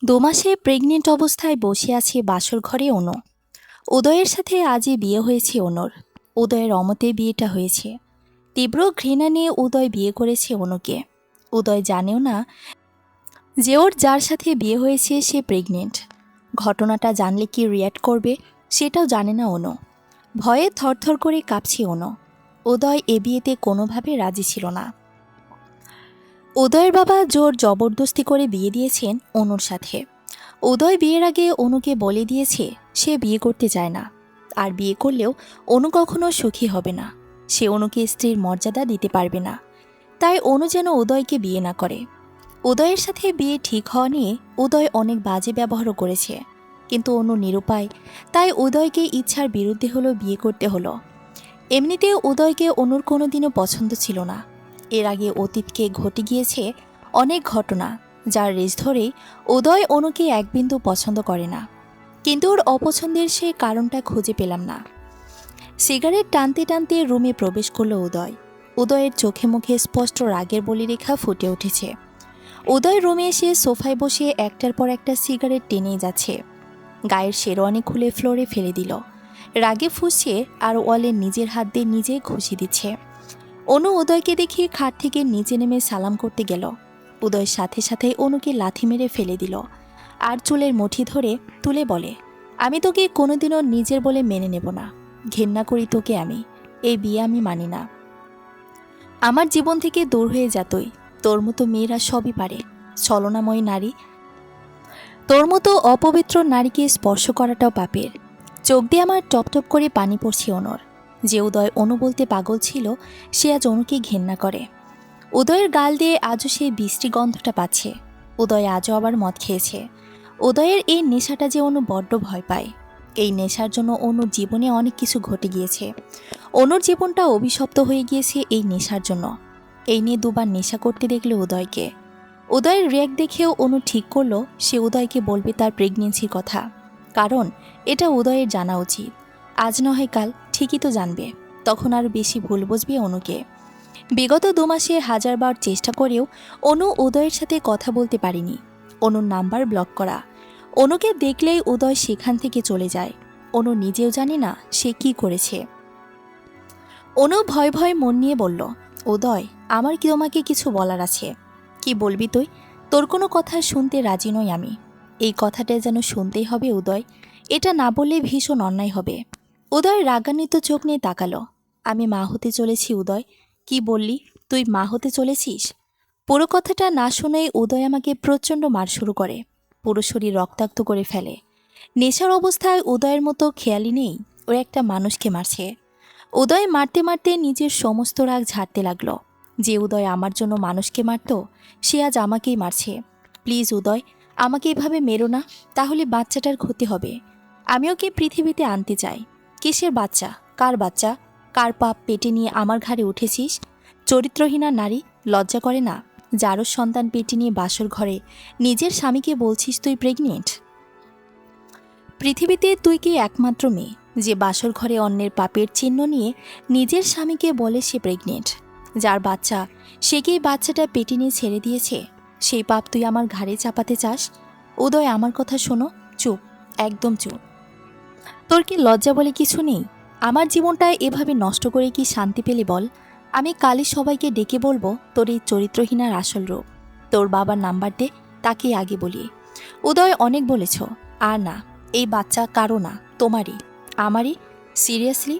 ২ মাসে প্রেগনেন্ট অবস্থায় বসে আছে বাসর ঘরে অনু। উদয়ের সাথে আজই বিয়ে হয়েছে অনুর। উদয়ের অমতে বিয়েটা হয়েছে। তীব্র ঘৃণা নিয়ে উদয় বিয়ে করেছে অনুকে। উদয় জানেও না যে ওর যার সাথে বিয়ে হয়েছে সে প্রেগনেন্ট। ঘটনাটা জানলে কি রিয়্যাক্ট করবে সেটাও জানে না অনু। ভয়ে থরথর করে কাঁপছে অনু। উদয় এ বিয়েতে কোনোভাবে রাজি ছিল না। উদয়ের বাবা জোর জবরদস্তি করে বিয়ে দিয়েছেন অনুর সাথে। উদয় বিয়ের আগে অনুকে বলে দিয়েছে সে বিয়ে করতে চায় না, আর বিয়ে করলেও অনু কখনো সুখী হবে না। সে অনুকে স্ত্রীর মর্যাদা দিতে পারবে না। তাই অনু যেন উদয়কে বিয়ে না করে। উদয়ের সাথে বিয়ে ঠিক হওয়া নিয়ে উদয় অনেক বাজে ব্যবহারও করেছে, কিন্তু অনু নিরুপায়। তাই উদয়কে ইচ্ছার বিরুদ্ধে হলেও বিয়ে করতে হলো। এমনিতেও উদয়কে অনুর কোনোদিনও পছন্দ ছিল না। এর আগে অতীতকে ঘটে গিয়েছে অনেক ঘটনা, যার রেশ ধরেই উদয় অনুকে এক বিন্দু পছন্দ করে না। কিন্তু ওর অপছন্দের সে কারণটা খুঁজে পেলাম না। সিগারেট টানতে টানতে রুমে প্রবেশ করল উদয়। উদয়ের চোখে মুখে স্পষ্ট রাগের বলিরেখা ফুটে উঠেছে। উদয় রুমে এসে সোফায় বসে একটার পর একটা সিগারেট টেনেই যাচ্ছে। গায়ের শেরওয়ানি খুলে ফ্লোরে ফেলে দিল। রাগে ফুঁসছে আর ওয়ালে নিজের হাত দিয়ে নিজে ঘুষি দিচ্ছে। অনু উদয়কে দেখে খাট থেকে নিচে নেমে সালাম করতে গেল। উদয়ের সাথে সাথে অনুকে লাথি মেরে ফেলে দিল, আর চুলের মুঠি ধরে তুলে বলে, আমি তোকে কোনোদিনও নিজের বলে মেনে নেব না। ঘেন্না করি তোকে আমি। এই বিয়ে আমি মানি না। আমার জীবন থেকে দূর হয়ে যা তুই। তোর মতো মেয়েরা সবই পারে, ছলনাময়ী নারী। তোর মতো অপবিত্র নারীকে স্পর্শ করাটাও পাপের। চোখ দিয়ে আমার টপটপ করে পানি পড়ছে অনুর। যে উদয় অনু বলতে পাগল ছিল, সে আজ অনুকে ঘেন্না করে। উদয়ের গাল দিয়ে আজও সেই বিশ্রী গন্ধটা পাচ্ছে। উদয় আজও আবার মদ খেয়েছে। উদয়ের এই নেশাটা যে অনু বড্ড ভয় পায়। এই নেশার জন্য অনুর জীবনে অনেক কিছু ঘটে গিয়েছে। অনুর জীবনটা অভিশপ্ত হয়ে গিয়েছে এই নেশার জন্য। এই নিয়ে দুবার নেশা করতে দেখলে উদয়কে। উদয়ের রিয়াক্ট দেখেও অনু ঠিক করলো সে উদয়কে বলবে তার প্রেগনেন্সির কথা, কারণ এটা উদয়ের জানা উচিত। আজ নয় কাল ঠিকই তো জানবে, তখন আর বেশি ভুল বুঝবে অনুকে। বিগত 2 মাসে হাজারবার চেষ্টা করেও অনু উদয়ের সাথে কথা বলতে পারেনি। অনুর নাম্বার ব্লক করা। অনুকে দেখলেই উদয় সেখান থেকে চলে যায়। অনু নিজেও জানে না সে কি করেছে। অনু ভয় ভয় মন নিয়ে বলল, উদয়, আমার কি তোমাকে কিছু বলার আছে। কি বলবি তুই? তোর কোনো কথা শুনতে রাজি নই আমি। এই কথাটা যেন শুনতেই হবে উদয়। এটা না বললে ভীষণ অন্যায় হবে। উদয় রাগান্বিত চোখ নিয়ে তাকালো। আমি মা হতে চলেছি উদয়। কি বললি? তুই মা হতে চলেছিস? পুরো কথাটা না শুনেই উদয় আমাকে প্রচণ্ড মার শুরু করে। পুরো শরীর রক্তাক্ত করে ফেলে। নেশার অবস্থায় উদয়ের মতো খেয়ালি নেই ও একটা মানুষকে মারছে। উদয় মারতে মারতে নিজের সমস্ত রাগ ঝাড়তে লাগলো। যে উদয় আমার জন্য মানুষকে মারত, সে আজ আমাকেই মারছে। প্লিজ উদয়, আমাকে এভাবে মেরো না, তাহলে বাচ্চাটার ক্ষতি হবে। আমি ওকে পৃথিবীতে আনতে চাই। কিসের বাচ্চা? কার বাচ্চা? কার পাপ পেটে নিয়ে আমার ঘাড়ে উঠেছিস? চরিত্রহীনা নারী, লজ্জা করে না? যারও সন্তান পেটে নিয়ে বাসর ঘরে নিজের স্বামীকে বলছিস তুই প্রেগনেন্ট। পৃথিবীতে তুই কি একমাত্র মেয়ে যে বাসর ঘরে অন্যের পাপের চিহ্ন নিয়ে নিজের স্বামীকে বলে সে প্রেগনেন্ট? যার বাচ্চা, সে কি বাচ্চাটা পেটে নিয়ে ছেড়ে দিয়েছে? সেই পাপ তুই আমার ঘাড়ে চাপাতে চাস? উদয়, আমার কথা শোনো। চুপ, একদম চুপ। তোর কি লজ্জা বলে কিছু নেই? আমার জীবনটা এভাবে নষ্ট করে কি শান্তি পেলে বল? আমি কালই সবাইকে ডেকে বলবো তোর এই চরিত্রহীনার আসল রূপ। তোর বাবার নাম্বার দে, তাকে আগে বলি। উদয়, অনেক বলেছ। আর না, এই বাচ্চা কারো না, তোমারই। আমারই? সিরিয়াসলি?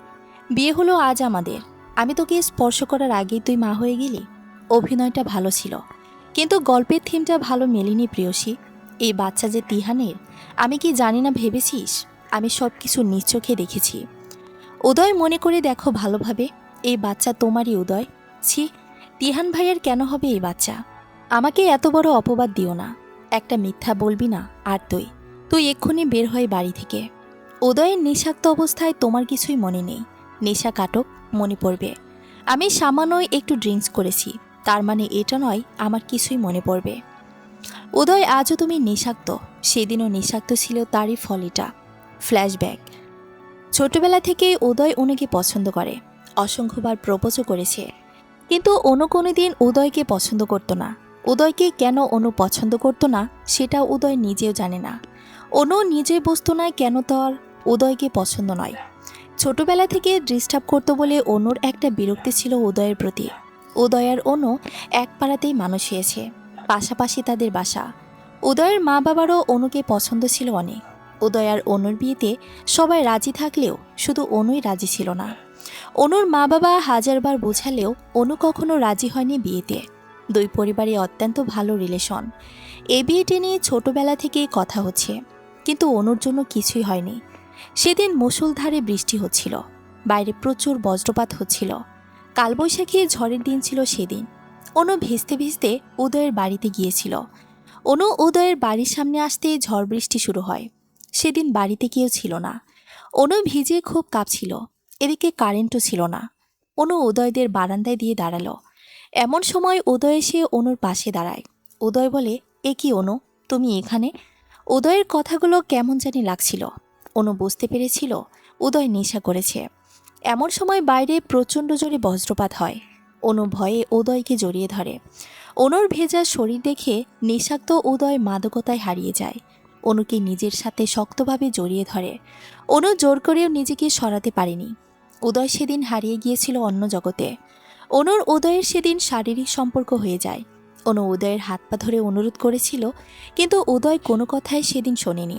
বিয়ে হলো আজ আমাদের। আমি তোকে স্পর্শ করার আগেই তুই মা হয়ে গেলি। অভিনয়টা ভালো ছিল, কিন্তু গল্পের থিমটা ভালো মেলেনি প্রিয়সী। এই বাচ্চা যে তিহানের, আমি কি জানি না ভেবেছিস? আমি সব কিছু নিজ চোখে দেখেছি। উদয়, মনে করে দেখো ভালোভাবে, এই বাচ্চা তোমারই উদয়। ছি, তিহান ভাইয়ের কেন হবে এই বাচ্চা? আমাকে এত বড় অপবাদ দিও না। একটা মিথ্যা বলবি না। আর তুই তুই এক্ষুনি বের হয় বাড়ি থেকে। উদয়ের নেশাক্ত অবস্থায় তোমার কিছুই মনে নেই। নেশা কাটক, মনে পড়বে। আমি সামান্যই একটু ড্রিঙ্কস করেছি, তার মানে এটা নয় আমার কিছুই মনে পড়বে। উদয়, আজও তুমি নেশাক্ত। সেদিনও নেশাক্ত ছিল, তারই ফল এটা। ফ্ল্যাশব্যাক। ছোটবেলা থেকেই উদয় অনুকে পছন্দ করে, অসংখ্যবার প্রপোজও করেছে। কিন্তু অনু কোনোদিন উদয়কে পছন্দ করত না। উদয়কে কেন অনু পছন্দ করতো না সেটা উদয় নিজেও জানে না। অনু নিজে বুঝতো না কেন তার উদয়কে পছন্দ নয়। ছোটবেলা থেকে ডিস্টার্ব করতো বলে অনুর একটা বিরক্তি ছিল উদয়ের প্রতি। উদয় আর অনু এক পাড়াতেই মানুষ হয়েছে, পাশাপাশি তাদের বাসা। উদয়ের মা বাবারও অনুকে পছন্দ ছিল অনেক। উদয় আর অনুর বিয়েতে সবাই রাজি থাকলেও শুধু অনুই রাজি ছিল না। অনুর মা বাবা হাজারবার বোঝালেও অনু কখনো রাজি হয়নি বিয়েতে। দুই পরিবারে অত্যন্ত ভালো রিলেশন। এই বিয়েটি নিয়ে ছোটবেলা থেকেই কথা হচ্ছে, কিন্তু অনুর জন্য কিছুই হয়নি। সেদিন মুষলধারে বৃষ্টি হচ্ছিল, বাইরে প্রচুর বজ্রপাত হচ্ছিল। কালবৈশাখী ঝড়ের দিন ছিল সেদিন। অনু ভিজতে ভিজতে উদয়ের বাড়িতে গিয়েছিল। অনু উদয়ের বাড়ির সামনে আসতেই ঝড় বৃষ্টি শুরু হয়। সেদিন বাড়িতে কেউ ছিল না। অনু ভিজে খুব কাঁপছিল, এদিকে কারেন্টও ছিল না। অনু উদয়দের বারান্দায় দিয়ে দাঁড়ালো। এমন সময় উদয় এসে অনুর পাশে দাঁড়ায়। উদয় বলে, এ কি অনু, তুমি এখানে? উদয়ের কথাগুলো কেমন জানি লাগছিল। অনু বুঝতে পেরেছিল উদয় নেশা করেছে। এমন সময় বাইরে প্রচণ্ড জোরে বজ্রপাত হয়। অনু ভয়ে উদয়কে জড়িয়ে ধরে। অনুর ভেজা শরীর দেখে নেশাক্ত উদয় মাদকতায় হারিয়ে যায়। অনুকে নিজের সাথে শক্তভাবে জড়িয়ে ধরে। অনু জোর করেও নিজেকে সরাতে পারেনি। উদয় সেদিন হারিয়ে গিয়েছিল অন্য জগতে। অনুর উদয়ের সেদিন শারীরিক সম্পর্ক হয়ে যায়। অনু উদয়ের হাত পা ধরে অনুরোধ করেছিল, কিন্তু উদয় কোনো কথাই সেদিন শোনেনি।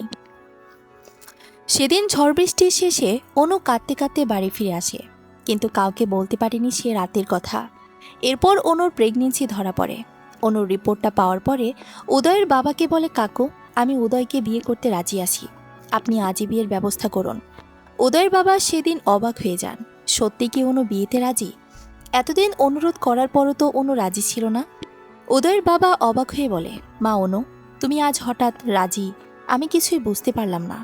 সেদিন ঝড় বৃষ্টির শেষে অনু কাঁদতে কাঁদতে বাড়ি ফিরে আসে, কিন্তু কাউকে বলতে পারেনি সে রাতের কথা। এরপর অনুর প্রেগনেন্সি ধরা পড়ে। অনুর রিপোর্টটা পাওয়ার পরে উদয়ের বাবাকে বলে, কাকু, আমি উদয়কে বিয়ে করতে রাজি আছি, আপনি আজই বিয়ের ব্যবস্থা করুন। উদয়ের বাবা সেদিন অবাক হয়ে যান। সত্যি কি অনু বিয়েতে রাজি? এতদিন অনুরোধ করার পরও তো অনু রাজি ছিল না। উদয়ের বাবা অবাক হয়ে বলে, মা অনু, তুমি আজ হঠাৎ রাজি? আমি কিছুই বুঝতে পারলাম না।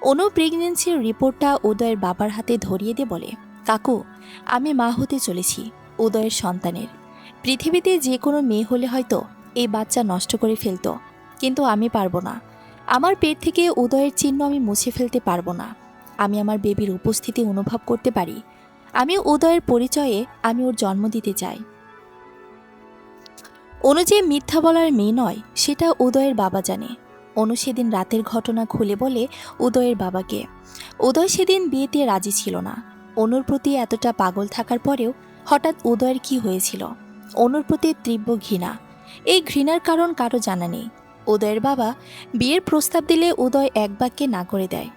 অনু প্রেগনেন্সির রিপোর্টটা উদয়ের বাবার হাতে ধরিয়ে দিয়ে বলে, কাকু, আমি মা হতে চলেছি উদয়ের সন্তানের। পৃথিবীতে যে কোনো মেয়ে হলে হয়তো এই বাচ্চা নষ্ট করে ফেলতো, কিন্তু আমি পারবো না। আমার পেট থেকে উদয়ের চিহ্ন আমি মুছে ফেলতে পারবো না। আমি আমার বেবির উপস্থিতি অনুভব করতে পারি। আমি উদয়ের পরিচয়ে আমি ওর জন্ম দিতে চাই। অনু যে মিথ্যা বলার মেয়ে নয় সেটা উদয়ের বাবা জানে। অনু সেদিন রাতের ঘটনা খুলে বলে উদয়ের বাবাকে। উদয় সেদিন বিয়েতে রাজি ছিল না। অনুর প্রতি এতটা পাগল থাকার পরেও হঠাৎ উদয়ের কি হয়েছিল? অনুর প্রতি তীব্র ঘৃণা। এই ঘৃণার কারণ কারো জানা নেই। উদয়ের বাবা বিয়ের প্রস্তাব দিলে উদয় এক বাক্যে না করে দেয়,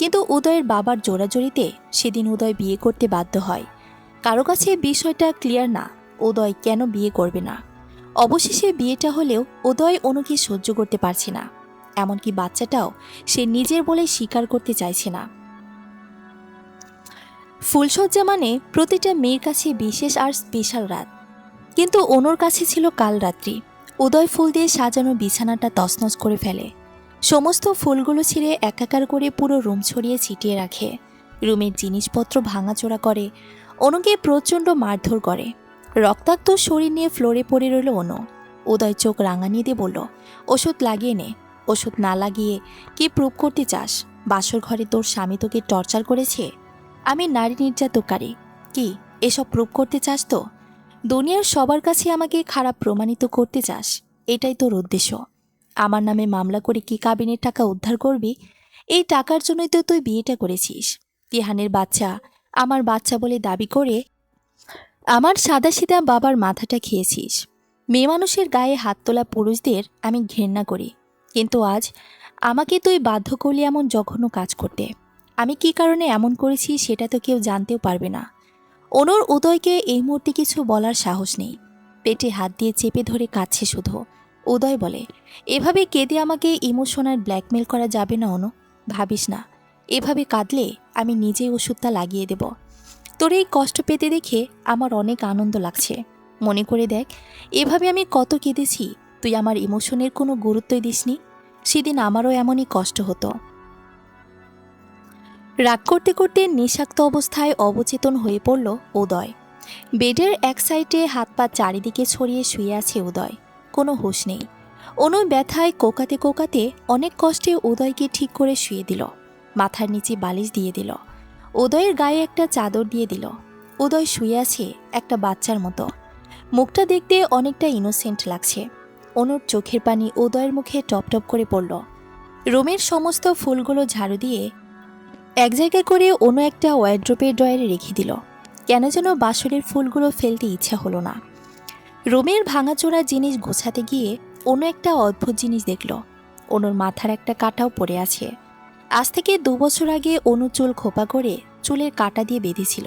কিন্তু উদয়ের বাবার জোরাজোরিতে সেদিন উদয় বিয়ে করতে বাধ্য হয়। কারো কাছে বিষয়টা ক্লিয়ার না উদয় কেন বিয়ে করবে না। অবশেষে বিয়েটা হলেও উদয় অনুকে সহ্য করতে পারছে না। এমনকি বাচ্চাটাও সে নিজের বলে স্বীকার করতে চাইছে না। ফুলশয্যা মানে প্রতিটা মেয়ের কাছে বিশেষ আর স্পেশাল রাত, কিন্তু অনুর কাছে ছিল কাল রাত্রি। উদয় ফুল দিয়ে সাজানো বিছানাটা তছনছ করে ফেলে। সমস্ত ফুলগুলো ছিঁড়ে একাকার করে পুরো রুম ছড়িয়ে ছিটিয়ে রাখে। রুমের জিনিসপত্র ভাঙাচোরা করে। অনুকে প্রচণ্ড মারধর করে। রক্তাক্ত শরীর নিয়ে ফ্লোরে পড়ে রইল অনু। উদয় চোখ রাঙানিয়ে দিয়ে বলল, ওষুধ লাগিয়ে নে। ওষুধ না লাগিয়ে কি প্রুভ করতে চাস? বাসর ঘরে তোর স্বামী তোকে টর্চার করেছে? আমি নারী নির্যাতনকারী, কি এসব প্রুভ করতে চাস তো? দুনিয়ার সবার কাছে আমাকে খারাপ প্রমাণিত করতে চাস? এটাই তোর উদ্দেশ্য? আমার নামে মামলা করে কি কাবিনের টাকা উদ্ধার করবি? এই টাকার জন্যই তো তুই বিয়েটা করেছিস। তিহানের বাচ্চা আমার বাচ্চা বলে দাবি করে আমার সাদাসিধা বাবার মাথাটা খেয়েছিস। মেয়ে মানুষের গায়ে হাত তোলা পুরুষদের আমি ঘেন্না করি, কিন্তু আজ আমাকে তুই বাধ্য করলি এমন জঘন্য কাজ করতে। আমি কি কারণে এমন করেছি সেটা তো কেউ জানতেও পারবে না। অনুর উদয়কে এই মুহূর্তে কিছু বলার সাহস নেই। পেটে হাত দিয়ে চেপে ধরে কাঁদছে শুধু। উদয় বলে, এভাবে কেঁদে আমাকে ইমোশনাল ব্ল্যাকমেল করা যাবে না অনু। ভাবিস না, এভাবে কাঁদলে আমি নিজেই ওষুধটা লাগিয়ে দেব। তোর এই কষ্ট পেতে দেখে আমার অনেক আনন্দ লাগছে। মনে করে দেখ, এভাবে আমি কত কেঁদেছি, তুই আমার ইমোশনের কোনো গুরুত্বই দিসনি। সেদিন আমারও এমনই কষ্ট হতো। রাগ করতে করতে নেশাক্ত অবস্থায় অবচেতন হয়ে পড়ল উদয়। বেডের এক সাইডে হাত পা চারিদিকে ছড়িয়ে শুয়ে আছে উদয়, কোনো হুঁশ নেই। অনু ব্যথায় কোকাতে কোকাতে অনেক কষ্টে উদয়কে ঠিক করে শুয়ে দিল। মাথার নিচে বালিশ দিয়ে দিল। উদয়ের গায়ে একটা চাদর দিয়ে দিল। উদয় শুয়ে আছে একটা বাচ্চার মতো। মুখটা দেখতে অনেকটা ইনোসেন্ট লাগছে, অনুর চোখের পানি উদয়ের মুখে টপ টপ করে পড়ল। রুমের সমস্ত ফুলগুলো ঝাড়ু দিয়ে এক জায়গায় করে অনু একটা ওয়ার্ড্রোপের ড্রয়ারে রেখে দিল। কেন যেন বাসরের ফুলগুলো ফেলতে ইচ্ছা হলো না। রুমের ভাঙাচোরা জিনিস গোছাতে গিয়ে অনু একটা অদ্ভুত জিনিস দেখল। অনুর মাথার একটা কাঁটাও পড়ে আছে। আজ থেকে 2 বছর আগে অনু চুল খোপা করে চুলের কাঁটা দিয়ে বেঁধেছিল।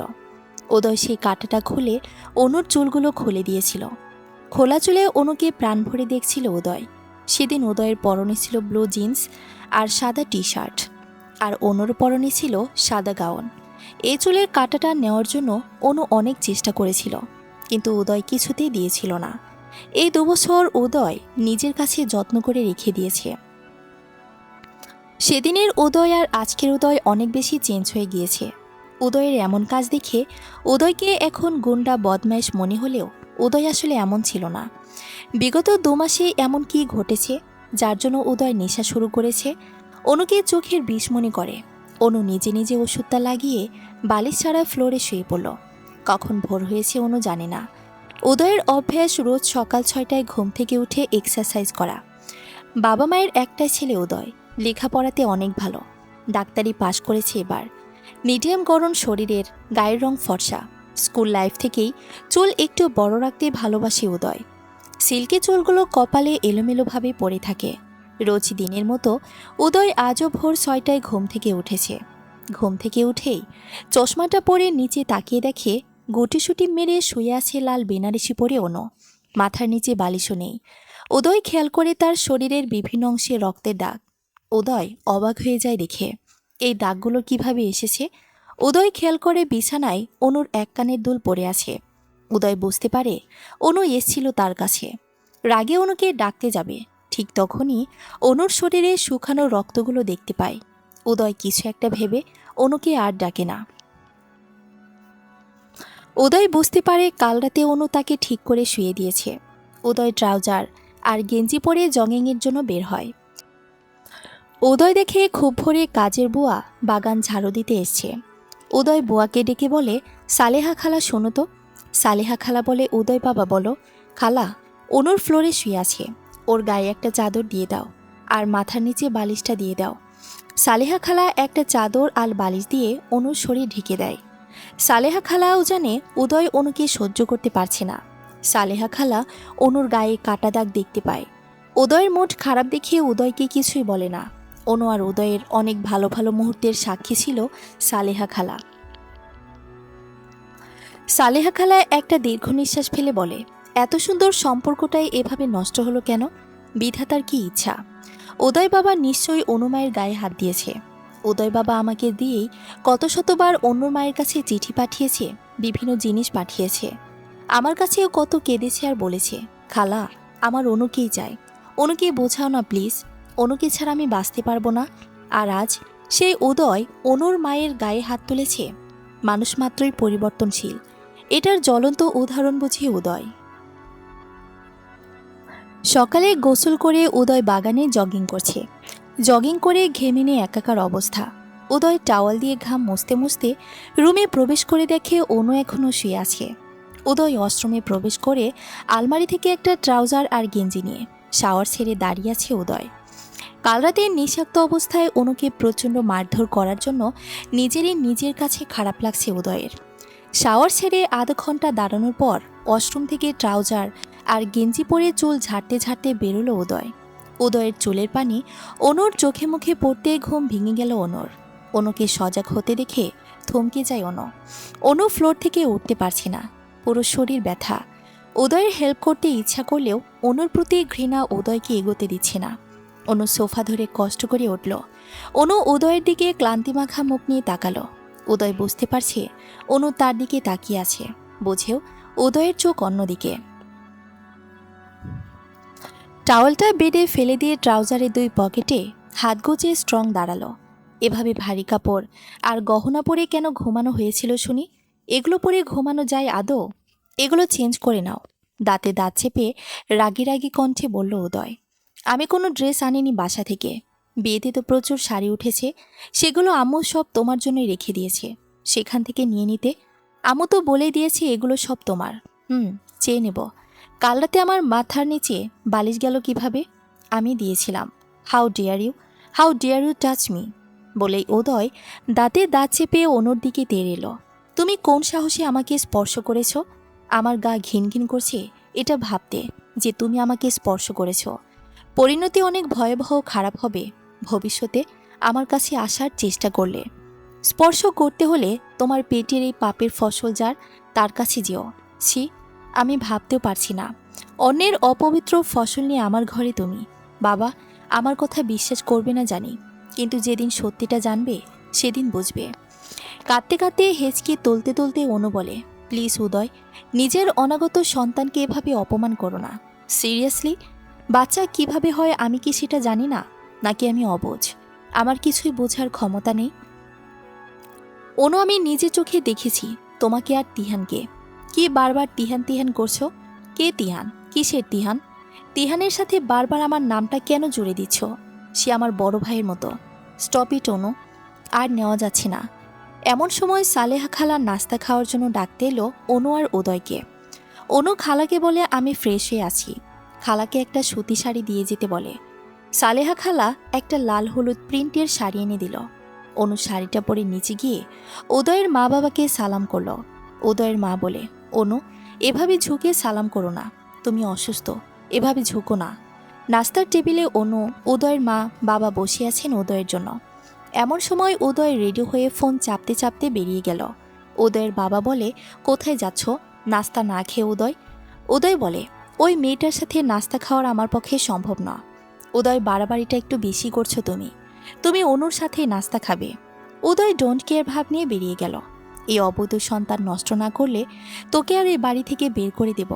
উদয় সেই কাঁটাটা খুলে অনুর চুলগুলো খুলে দিয়েছিল। খোলা চুলে অনুকে প্রাণ ভরে দেখছিল উদয়। সেদিন উদয়ের পরনে ছিল ব্লু জিন্স আর সাদা টি শার্ট, আর অনুর পরনে ছিল সাদা গাউন। এই চুলের কাঁটাটা নেওয়ার জন্য অনু অনেক চেষ্টা করেছিল, কিন্তু উদয় কিছুতেই দিয়েছিল না। এই 2 বছর উদয় নিজের কাছে যত্ন করে রেখে দিয়েছে। সেদিনের উদয় আর আজকের উদয় অনেক বেশি চেঞ্জ হয়ে গিয়েছে। উদয়ের এমন কাজ দেখে উদয়কে এখন গুন্ডা বদমাইশ মনে হলেও উদয় আসলে এমন ছিল না। বিগত 2 মাসে এমন কি ঘটেছে যার জন্য উদয় নেশা শুরু করেছে? অনুকে চোখের বিষ মনে করে। অনু নিজে নিজে ওষুধটা লাগিয়ে বালিশ ছাড়া ফ্লোরে শুয়ে পড়ল। কখন ভোর হয়েছে অনু জানে না। উদয়ের অভ্যাস রোজ সকাল 6টায় ঘুম থেকে উঠে এক্সারসাইজ করা। বাবা মায়ের একটাই ছেলে উদয়, লেখাপড়াতে অনেক ভালো। ডাক্তারি পাশ করেছে এবার। মিডিয়াম গড়ন শরীরের, গায়ের রং ফর্সা। স্কুল লাইফ থেকেই চুল একটু বড় রাখতে ভালোবাসে উদয়। সিল্কি চুলগুলো কপালে এলোমেলোভাবে পড়ে থাকে। রোজ দিনের মতো উদয় আজও ভোর 6টায় ঘুম থেকে উঠেছে। ঘুম থেকে উঠেই চশমাটা পরে নিচে তাকিয়ে দেখে গুটিসুটি মেরে শুয়ে আছে লাল বেনারসি পরে অনু। মাথার নিচে বালিশও নেই। উদয় খেয়াল করে তার শরীরের বিভিন্ন অংশে রক্তের দাগ। উদয় অবাক হয়ে যায় দেখে এই দাগগুলো কিভাবে এসেছে। উদয় খেয়াল করে বিছানায় অনুর এক কানের দুল পড়ে আছে। উদয় বুঝতে পারে অনু এসছিল তার কাছে। রাগে অনুকে ডাকতে যাবে, ঠিক তখনই অনুর শরীরে শুকানো রক্তগুলো দেখতে পায়। উদয় কিছু একটা ভেবে অনুকে আর ডাকে না। উদয় বুঝতে পারে কাল রাতে অনু তাকে ঠিক করে শুয়ে দিয়েছে। উদয় ট্রাউজার আর গেঞ্জি পরে জগিংয়ের জন্য বের হয়। উদয় দেখে খুব ভোরে কাজের বুয়া বাগান ঝাড়ু দিতে এসছে। উদয় বুয়াকে ডেকে বলে, সালেহা খালা শোনো তো। সালেহা খালা বলে, উদয় বাবা বলো। খালা, অনুর ফ্লোরে শুয়ে আছে, ওর গায়ে একটা চাদর দিয়ে দাও আর মাথার নিচে বালিশটা দিয়ে দাও। সালেহা খালা একটা চাদর আর বালিশ দিয়ে অনুর শরীর ঢেকে দেয়। সালেহা খালাও জানে উদয় অনুকে সহ্য করতে পারছে না। সালেহা খালা অনুর গায়ে কাটা দাগ দেখতে পায়। উদয়ের মুড খারাপ দেখে উদয়কে কিছুই বলে না। অনু আর উদয়ের অনেক ভালো ভালো মুহূর্তের সাক্ষী ছিল সালেহা খালা। সালেহা খালা একটা দীর্ঘ নিঃশ্বাস ফেলে বলে, এত সুন্দর সম্পর্কটাই এভাবে নষ্ট হলো কেন? বিধাতার কি ইচ্ছা? উদয় বাবা নিশ্চয়ই অনু মায়ের গায়ে হাত দিয়েছে। উদয় বাবা আমাকে দিয়েই কত শতবার অন্য মায়ের কাছে চিঠি পাঠিয়েছে, বিভিন্ন জিনিস পাঠিয়েছে। আমার কাছেও কত কেঁদেছে আর বলেছে, খালা আমার অনুকেই চাই, অনুকে বোঝাও না প্লিজ, অনুকে ছাড়া আমি বাঁচতে পারবো না। আর আজ সেই উদয় অনুর মায়ের গায়ে হাত তুলেছে। মানুষ মাত্রই পরিবর্তনশীল, এটার জ্বলন্ত উদাহরণ বুঝি উদয়। সকালে গোসল করে উদয় বাগানে জগিং করছে। জগিং করে ঘেমে নিয়ে একাকার অবস্থা। উদয় টাওয়াল দিয়ে ঘাম মুছতে মুছতে রুমে প্রবেশ করে দেখে অনু এখনও শুয়ে আছে। উদয় ওয়াশরুমে প্রবেশ করে আলমারি থেকে একটা ট্রাউজার আর গেঞ্জি নিয়ে শাওয়ার ছেড়ে দাঁড়িয়ে আছে উদয়। কাল রাতে নিঃশক্ত অবস্থায় অনুকে প্রচণ্ড মারধর করার জন্য নিজের কাছে খারাপ লাগছে উদয়ের। শাওয়ার ছেড়ে আধা ঘন্টা দাঁড়ানোর পর ওয়াশরুম থেকে ট্রাউজার আর গেঞ্জি পরে চুল ঝাড়তে ঝাড়তে বেরোলো উদয়। উদয়ের চুলের পানি অনুর চোখে মুখে পড়তে ঘুম ভেঙে গেল অনুর। অনুকে সজাগ হতে দেখে থমকে যায় অনু। অনু ফ্লোর থেকে উঠতে পারছে না, পুরো শরীর ব্যথা। উদয়ের হেল্প করতে ইচ্ছা করলেও অনুর প্রতি ঘৃণা উদয়কে এগোতে দিচ্ছে না। অনু সোফা ধরে কষ্ট করে উঠল। অনু উদয়ের দিকে ক্লান্তিমাখা মুখ নিয়ে তাকালো। উদয় বুঝতে পারছে অনু তার দিকে তাকিয়ে আছে, বুঝেও উদয়ের চোখ অন্যদিকে। টাওয়ালটা বেডে ফেলে দিয়ে ট্রাউজারের 2 পকেটে হাত গুজে স্ট্রং দাঁড়ালো। এভাবে ভারী কাপড় আর গহনা পরে কেন ঘুমানো হয়েছিল শুনি? এগুলো পরে ঘুমানো যায় আদৌ? এগুলো চেঞ্জ করে নাও। দাঁতে দাঁত চেপে রাগি রাগি কণ্ঠে বলল উদয়, আমি কোনো ড্রেস আনিনি বাসা থেকে। বিয়েতে তো প্রচুর শাড়ি উঠেছে, সেগুলো আম্মু সব তোমার জন্যই রেখে দিয়েছে, সেখান থেকে নিয়ে নিতে। আম্মু তো বলে দিয়েছে এগুলো সব তোমার। চেয়ে নেব, কাল রাতে আমার মাথার নিচে বালিশ গেল কিভাবে? আমি দিয়েছিলাম। How dare you touch me বলেই উদয় দাঁতে দাঁত চেপে অনুর দিকে তেড়ে এলো। তুমি কোন সাহসে আমাকে স্পর্শ করেছ? আমার গা ঘিন ঘিন করছে এটা ভাবতে যে তুমি আমাকে স্পর্শ করেছ। পরিণতি অনেক ভয়াবহ খারাপ হবে ভবিষ্যতে আমার কাছে আসার চেষ্টা করলে। স্পর্শ করতে হলে তোমার পেটের এই পাপের ফসল যার তার কাছে যেও। ছি, আমি ভাবতেও পারছি না অন্যের অপবিত্র ফসল নিয়ে আমার ঘরে তুমি। বাবা আমার কথা বিশ্বাস করবে না জানি, কিন্তু যেদিন সত্যিটা জানবে সেদিন বুঝবে। কাঁদতে কাঁদতে হেঁচকে তুলতে তুলতে অনু বলে, প্লিজ উদয়, নিজের অনাগত সন্তানকে এভাবে অপমান করো না। সিরিয়াসলি, বাচ্চা কিভাবে হয় আমি কি সেটা জানি না, নাকি আমি অবুঝ? আমার কিছুই বোঝার ক্ষমতা নেই। অনু, আমি নিজে চোখে দেখেছি তোমাকে আর তিহানকে। কি বারবার তিহান তিহান করছো? কে তিহান? কিসের তিহান? তিহানের সাথে বারবার আমার নামটা কেন জুড়ে দিচ্ছ? সে আমার বড় ভাইয়ের মতো। স্টপ ইট অনু, আর নেওয়া যাচ্ছে না। এমন সময় সালেহা খালা নাস্তা খাওয়ার জন্য ডাকতে এলো অনু আর উদয়কে। অনু খালাকে বলে আমি ফ্রেশ হয়ে আছি, খালাকে একটা সুতি শাড়ি দিয়ে যেতে বলে। সালেহা খালা একটা লাল হলুদ প্রিন্টের শাড়ি এনে দিল। অনু শাড়িটা পরে নিচে গিয়ে উদয়ের মা বাবাকে সালাম করলো। উদয়ের মা বলে, অনু এভাবে ঝুঁকে সালাম করো না, তুমি অসুস্থ, এভাবে ঝুঁকো না। নাস্তার টেবিলে অনু, উদয়ের মা বাবা বসে আছেন উদয়ের জন্য। এমন সময় উদয় রেডি হয়ে ফোন চাপতে চাপতে বেরিয়ে গেল। উদয়ের বাবা বলে, কোথায় যাচ্ছ? নাস্তা না খেয়ে উদয়? উদয় বলে, ওই মেয়েটার সাথে নাস্তা খাওয়ার আমার পক্ষে সম্ভব না। উদয়, বাড়াবাড়িটা একটু বেশি করছো তুমি। তুমি অনুর সাথে নাস্তা খাবে। উদয় ডোন্ট কেয়ার ভাব নিয়ে বেরিয়ে গেল। এই অবৈধ সন্তান নষ্ট না করলে তোকে আর এই বাড়ি থেকে বের করে দেব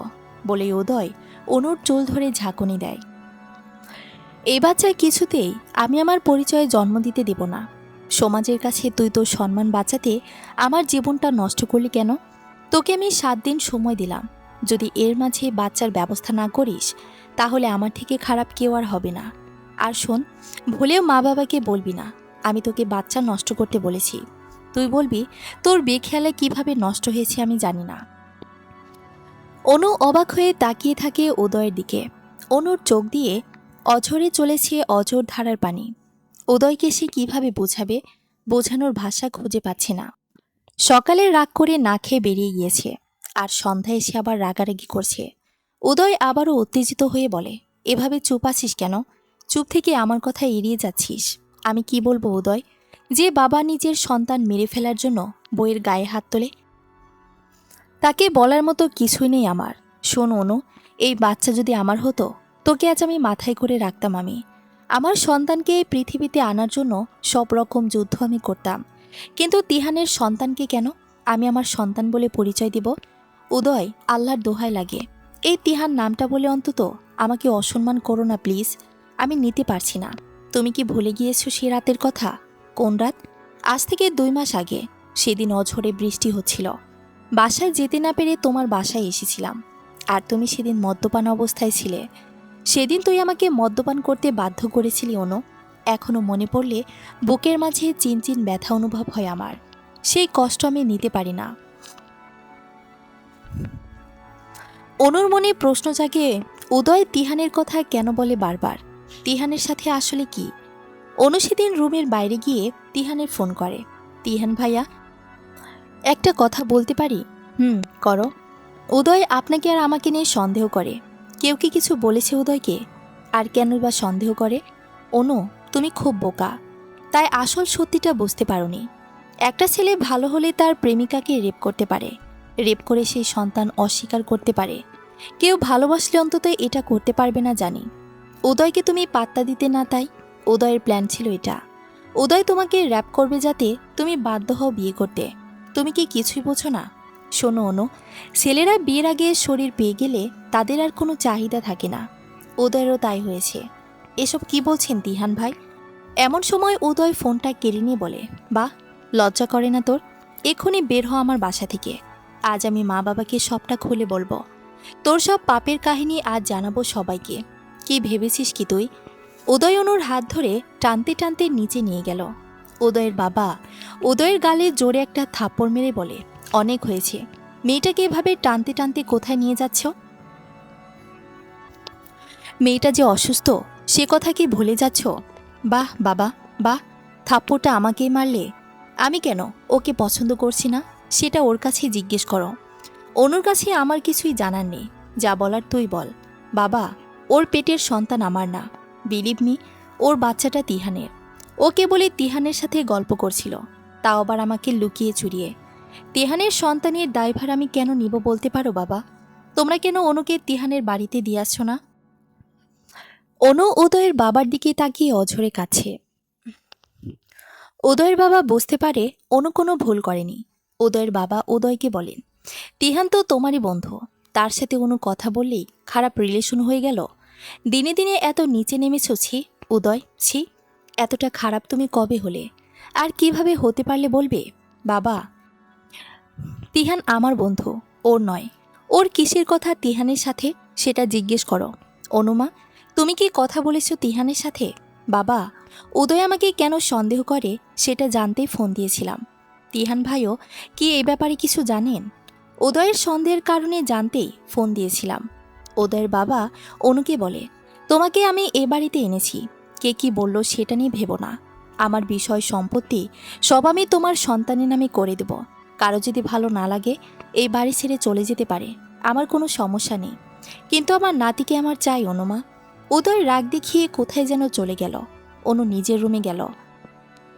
বলে উদয় অনুর চুল ধরে ঝাঁকুনি দেয়। এই বাচ্চায় কিছুতেই আমি আমার পরিচয়ে জন্ম দিতে দেব না। সমাজের কাছে তুই তোর সম্মান বাঁচাতে আমার জীবনটা নষ্ট করলি কেন? তোকে আমি 7 দিন সময় দিলাম, যদি এর মাঝে বাচ্চার ব্যবস্থা না করিস তাহলে আমার থেকে খারাপ কেউ আর হবে না। আর শোন, ভুলেও মা বাবাকে বলবি না আমি তোকে বাচ্চা নষ্ট করতে বলেছি। তুই বলবি তোর বেখেয়ালে কিভাবে নষ্ট হয়েছে আমি জানি না। অনু অবাক হয়ে তাকিয়ে থাকে উদয়ের দিকে। অনুর চোখ দিয়ে অঝরে চলেছে অঝোর ধারার পানি। উদয়কে সে কিভাবে বোঝাবে, বোঝানোর ভাষা খুঁজে পাচ্ছে না। সকালে রাগ করে না খেয়ে বেরিয়ে গিয়েছে, আর সন্ধ্যায় এসে আবার রাগারাগি করছে। উদয় আবারও উত্তেজিত হয়ে বলে, এভাবে চুপ আছিস কেন? চুপ থেকে আমার কথা এড়িয়ে যাচ্ছিস। আমি কি বলবো উদয়? যে বাবা নিজের সন্তান মেরে ফেলার জন্য বইয়ের গায়ে হাত তোলে, তাকে বলার মতো কিছুই নেই আমার। শোন অনু, এই বাচ্চা যদি আমার হতো তোকে আজ আমি মাথায় করে রাখতাম। আমি আমার সন্তানকে এই পৃথিবীতে আনার জন্য সব রকম যুদ্ধ আমি করতাম, কিন্তু তিহানের সন্তানকে কেন আমি আমার সন্তান বলে পরিচয় দিব? উদয়, আল্লাহর দোহাই লাগে, এই তিহান নামটা বলে অন্তত আমাকে অসম্মান করো না প্লিজ। আমি নিতে পারছি না। তুমি কি ভুলে গিয়েছো সে রাতের কথা? কোন রাত? আজ থেকে 2 মাস আগে। সেদিন অঝরে বৃষ্টি হচ্ছিল, বাসায় যেতে না পেরে তোমার বাসায় এসেছিলাম, আর তুমি সেদিন মদ্যপান অবস্থায় ছিলে। সেদিন তুই আমাকে মদ্যপান করতে বাধ্য করেছিলি অনু। এখনো মনে পড়লে বুকের মাঝে চিনচিন ব্যথা অনুভব হয় আমার। সেই কষ্ট আমি নিতে পারি না। অনুর মনে প্রশ্ন জাগে, উদয় তিহানের কথা কেন বলে বারবার? তিহানের সাথে আসলে কি? অনু সেদিন রুমের বাইরে গিয়ে তিহানের ফোন করে। তিহান ভাইয়া, একটা কথা বলতে পারি? করো। উদয় আপনাকে আর আমাকে নিয়ে সন্দেহ করে। কেউ কি কিছু বলেছে উদয়কে? আর কেন বা সন্দেহ করে? অনু, তুমি খুব বোকা, তাই আসল সত্যিটা বুঝতে পারোনি। একটা ছেলে ভালো হলে তার প্রেমিকাকে রেপ করতে পারে, রেপ করে সেই সন্তান অস্বীকার করতে পারে। কেউ ভালোবাসলে অন্তত এটা করতে পারবে না জানি। উদয়কে তুমি পাত্তা দিতে না, তাই উদয়ের প্ল্যান ছিল এটা। উদয় তোমাকে র্যাপ করবে যাতে তুমি বাধ্য হও বিয়ে করতে। তুমি কি কিছুই বোঝো না? শোনো অনু, ছেলেরা বিয়ের আগে শরীর পেয়ে গেলে তাদের আর কোনো চাহিদা থাকে না। উদয়েরও তাই হয়েছে। এসব কি বলছেন তিহান ভাই? এমন সময় উদয় ফোনটা কেড়ে নিয়ে বলে, বাহ, লজ্জা করে না তোর? এক্ষুনি বের হ আমার বাসা থেকে। আজ আমি মা বাবাকে সবটা খুলে বলবো। তোর সব পাপের কাহিনী আজ জানাবো সবাইকে। কি ভেবেছিস কি তুই? উদয় অনুর হাত ধরে টানতে টানতে নিচে নিয়ে গেল। উদয়ের বাবা উদয়ের গালে জোরে একটা থাপ্পড় মেরে বলে, অনেক হয়েছে, মেয়েটাকে এভাবে টানতে টানতে কোথায় নিয়ে যাচ্ছ? মেয়েটা যে অসুস্থ সে কথা কি ভুলে যাচ্ছ? বাহ বাবা, বাহ, থাপ্পড়টা আমাকেই মারলে। আমি কেন ওকে পছন্দ করছি না সেটা ওর কাছে জিজ্ঞেস করো। অনুর কাছে আমার কিছুই জানার নেই, যা বলার তুই বল। বাবা, ওর পেটের সন্তান আমার না, বিলিভ মি, ওর বাচ্চাটা তিহানের। ও কেবলই তিহানের সাথে গল্প করছিল, তাও আবার আমাকে লুকিয়ে চুরিয়ে। তিহানের সন্তানের দায়ভার আমি কেন নিব বলতে পারো বাবা? তোমরা কেন অনুকে তিহানের বাড়িতে দিয়ে আসছো না? অনু উদয়ের বাবার দিকে তাকিয়ে অঝরে কাছে। উদয়ের বাবা বুঝতে পারে অনু কোনো ভুল করেনি। উদয়ের বাবা উদয়কে বলেন, তিহান তো তোমারই বন্ধু, তার সাথে অনু কথা বললেই খারাপ রিলেশন হয়ে গেল। দিনে দিনে এত নিচে নেমেছ, ছি উদয়, ছি। এতটা খারাপ তুমি কবে হলে? আর কিভাবে হতে পারলে বলবে? বাবা, তিহান আমার বন্ধু, ওর নয়। ওর কিসের কথা তিহানের সাথে সেটা জিজ্ঞেস করো। অনুমা, তুমি কি কথা বলেছ তিহানের সাথে? বাবা, উদয় আমাকে কেন সন্দেহ করে সেটা জানতেই ফোন দিয়েছিলাম। তিহান ভাইও কি এই ব্যাপারে কিছু জানেন? উদয়ের সন্দেহের কারণে জানতেই ফোন দিয়েছিলাম। উদয়ের বাবা অনুকে বলে, তোমাকে আমি এ বাড়িতে এনেছি, কে কি বলল সেটা নিয়ে ভেবো না। আমার বিষয় সম্পত্তি সব আমি তোমার সন্তানের নামে করে দেব। কারো যদি ভালো না লাগে এই বাড়ি ছেড়ে চলে যেতে পারে, আমার কোনো সমস্যা নেই, কিন্তু আমার নাতিকে আমার চাই। অনুমা। উদয় রাগ দেখিয়ে কোথায় যেন চলে গেল। অনু নিজের রুমে গেল।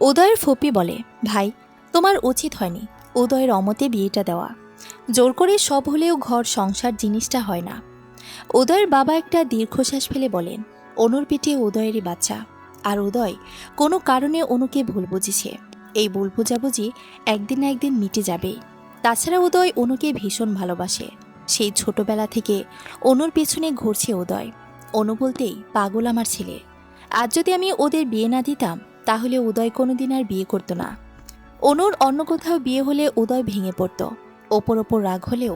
উদয়ের ফুপি বলে, ভাই, তোমার উচিত হয়নি উদয়ের অমতে বিয়েটা দেওয়া। জোর করে সব হলেও ঘর সংসার জিনিসটা হয় না। উদয়ের বাবা একটা দীর্ঘশ্বাস ফেলে বলেন, অনুর পেটে উদয়েরই বাচ্চা, আর উদয় কোনো কারণে অনুকে ভুল বুঝেছে। এই ভুল বোঝাবুঝি একদিন না একদিন মিটে যাবে। তাছাড়া উদয় অনুকে ভীষণ ভালোবাসে। সেই ছোটবেলা থেকে অনুর পেছনে ঘুরছে উদয়। অনু বলতেই পাগল আমার ছেলে। আজ যদি আমি ওদের বিয়ে না দিতাম তাহলে উদয় কোনোদিন আর বিয়ে করতো না। অনুর অন্য কোথাও বিয়ে হলে উদয় ভেঙে পড়ত। ওপর ওপর রাগ হলেও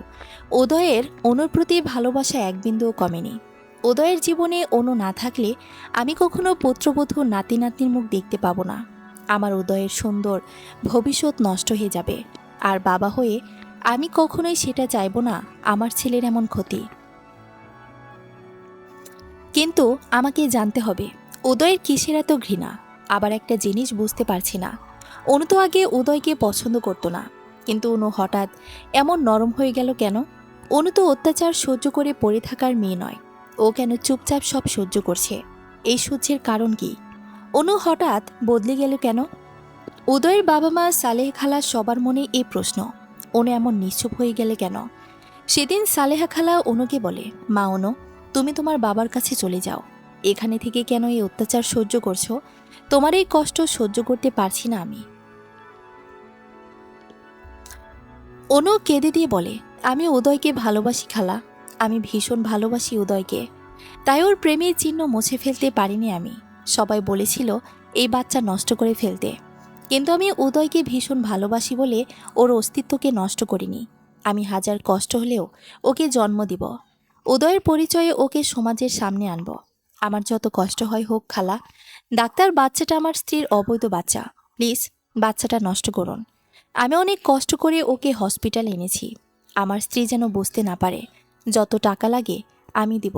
উদয়ের অনুর প্রতি ভালোবাসা এক বিন্দুও কমেনি। উদয়ের জীবনে অনু না থাকলে আমি কখনো পুত্রবধূ নাতি নাতনির মুখ দেখতে পাবো না। আমার উদয়ের সুন্দর ভবিষ্যৎ নষ্ট হয়ে যাবে। আর বাবা হয়ে আমি কখনোই সেটা চাইবো না আমার ছেলের এমন ক্ষতি। কিন্তু আমাকে জানতে হবে উদয়ের কিসের এত ঘৃণা। আবার একটা জিনিস বুঝতে পারছি না, অনু তো আগে উদয়কে পছন্দ করতো না, কিন্তু অনু হঠাৎ এমন নরম হয়ে গেল কেন? অনু তো অত্যাচার সহ্য করে পড়ে থাকার মেয়ে নয়, ও কেন চুপচাপ সব সহ্য করছে? এই সহ্যের কারণ কি? অনু হঠাৎ বদলে গেল কেন? উদয়ের বাবা মা, সালেহ খালা সবার মনে এই প্রশ্ন, অনু এমন নিশ্চুপ হয়ে গেলে কেন? সেদিন সালেহা খালা অনুকে বলে, মা অনু, তুমি তোমার বাবার কাছে চলে যাও। এখানে থেকে কেন এই অত্যাচার সহ্য করছো? তোমার এই কষ্ট সহ্য করতে পারছি না আমি। অনু কেঁদে দিয়ে বলে, আমি উদয়কে ভালোবাসি খালা, আমি ভীষণ ভালোবাসি উদয়কে, তাই ওর প্রেমের চিহ্ন মুছে ফেলতে পারিনি আমি। সবাই বলেছিল এই বাচ্চা নষ্ট করে ফেলতে, কিন্তু আমি উদয়কে ভীষণ ভালোবাসি বলে ওর অস্তিত্বকে নষ্ট করিনি। আমি হাজার কষ্ট হলেও ওকে জন্ম দিব, উদয়ের পরিচয়ে ওকে সমাজের সামনে আনব। আমার যত কষ্ট হয় হোক খালা, ডাক্তার, বাচ্চাটা আমার স্ত্রীর অবৈধ বাচ্চা, প্লিজ বাচ্চাটা নষ্ট করুন। আমি অনেক কষ্ট করে ওকে হসপিটালে এনেছি, আমার স্ত্রী যেন বুঝতে না পারে। যত টাকা লাগে আমি দিব,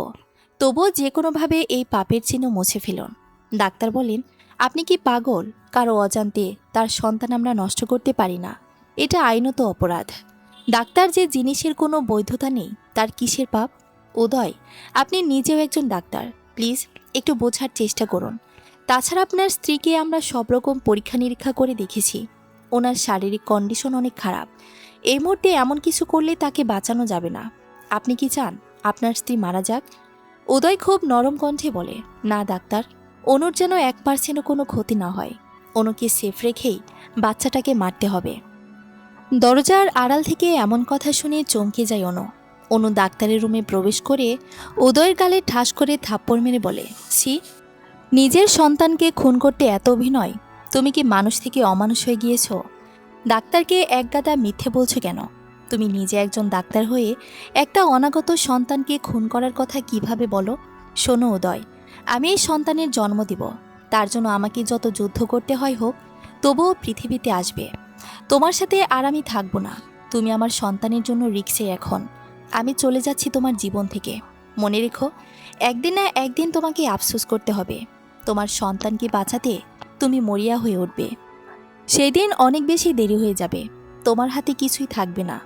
তবুও যে কোনোভাবে এই পাপের চিহ্ন মুছে ফেলুন। ডাক্তার বলেন, আপনি কি পাগল? কারো অজান্তে তার সন্তান আমরা নষ্ট করতে পারি না, এটা আইনত অপরাধ। ডাক্তার যে জিনিসের কোনো বৈধতা নেই তার কিসের পাপ? উদয়, আপনি নিজেও একজন ডাক্তার, প্লিজ একটু বোঝার চেষ্টা করুন। তাছাড়া আপনার স্ত্রীকে আমরা সব রকম পরীক্ষা নিরীক্ষা করে দেখেছি, ওনার শারীরিক কন্ডিশন অনেক খারাপ। এই মুহূর্তে এমন কিছু করলে তাকে বাঁচানো যাবে না। আপনি কি চান আপনার স্ত্রী মারা যাক? উদয় খুব নরম কণ্ঠে বলে, না ডাক্তার, অনুর যেন 1% কোনো ক্ষতি না হয়। অনুকে সেফ রেখেই বাচ্চাটাকে মারতে হবে। দরজার আড়াল থেকে এমন কথা শুনে চমকে যায় অনু। অনু ডাক্তারের রুমে প্রবেশ করে উদয়ের গালে ঠাস করে থাপ্পড় মেরে বলে, ছি, নিজের সন্তানকে খুন করতে এত অভিনয়? তুমি কি মানুষ থেকে অমানুষ হয়ে গিয়েছ? ডাক্তারকে একগাদা মিথ্যে বলছো কেন? তুমি নিজে একজন ডাক্তার হয়ে একটা অনাগত সন্তানকে খুন করার কথা কিভাবে বলো? শোনো উদয়, আমি এই সন্তানের জন্ম দিব, তার জন্য আমাকে যত যুদ্ধ করতে হয় হোক, তবুও পৃথিবীতে আসবে। তোমার সাথে আর আমি থাকবো না, তুমি আমার সন্তানের জন্য রিক্সে এখন। আমি চলে যাচ্ছি তোমার জীবন থেকে। মনে রেখো, একদিন না একদিন তোমাকে আফসোস করতে হবে। তোমার সন্তানকে বাঁচাতে তুমি মরিয়া হয়ে উঠবে। সেই দিন অনেক বেশি দেরি হয়ে যাবে, তোমার হাতে কিছুই থাকবে না।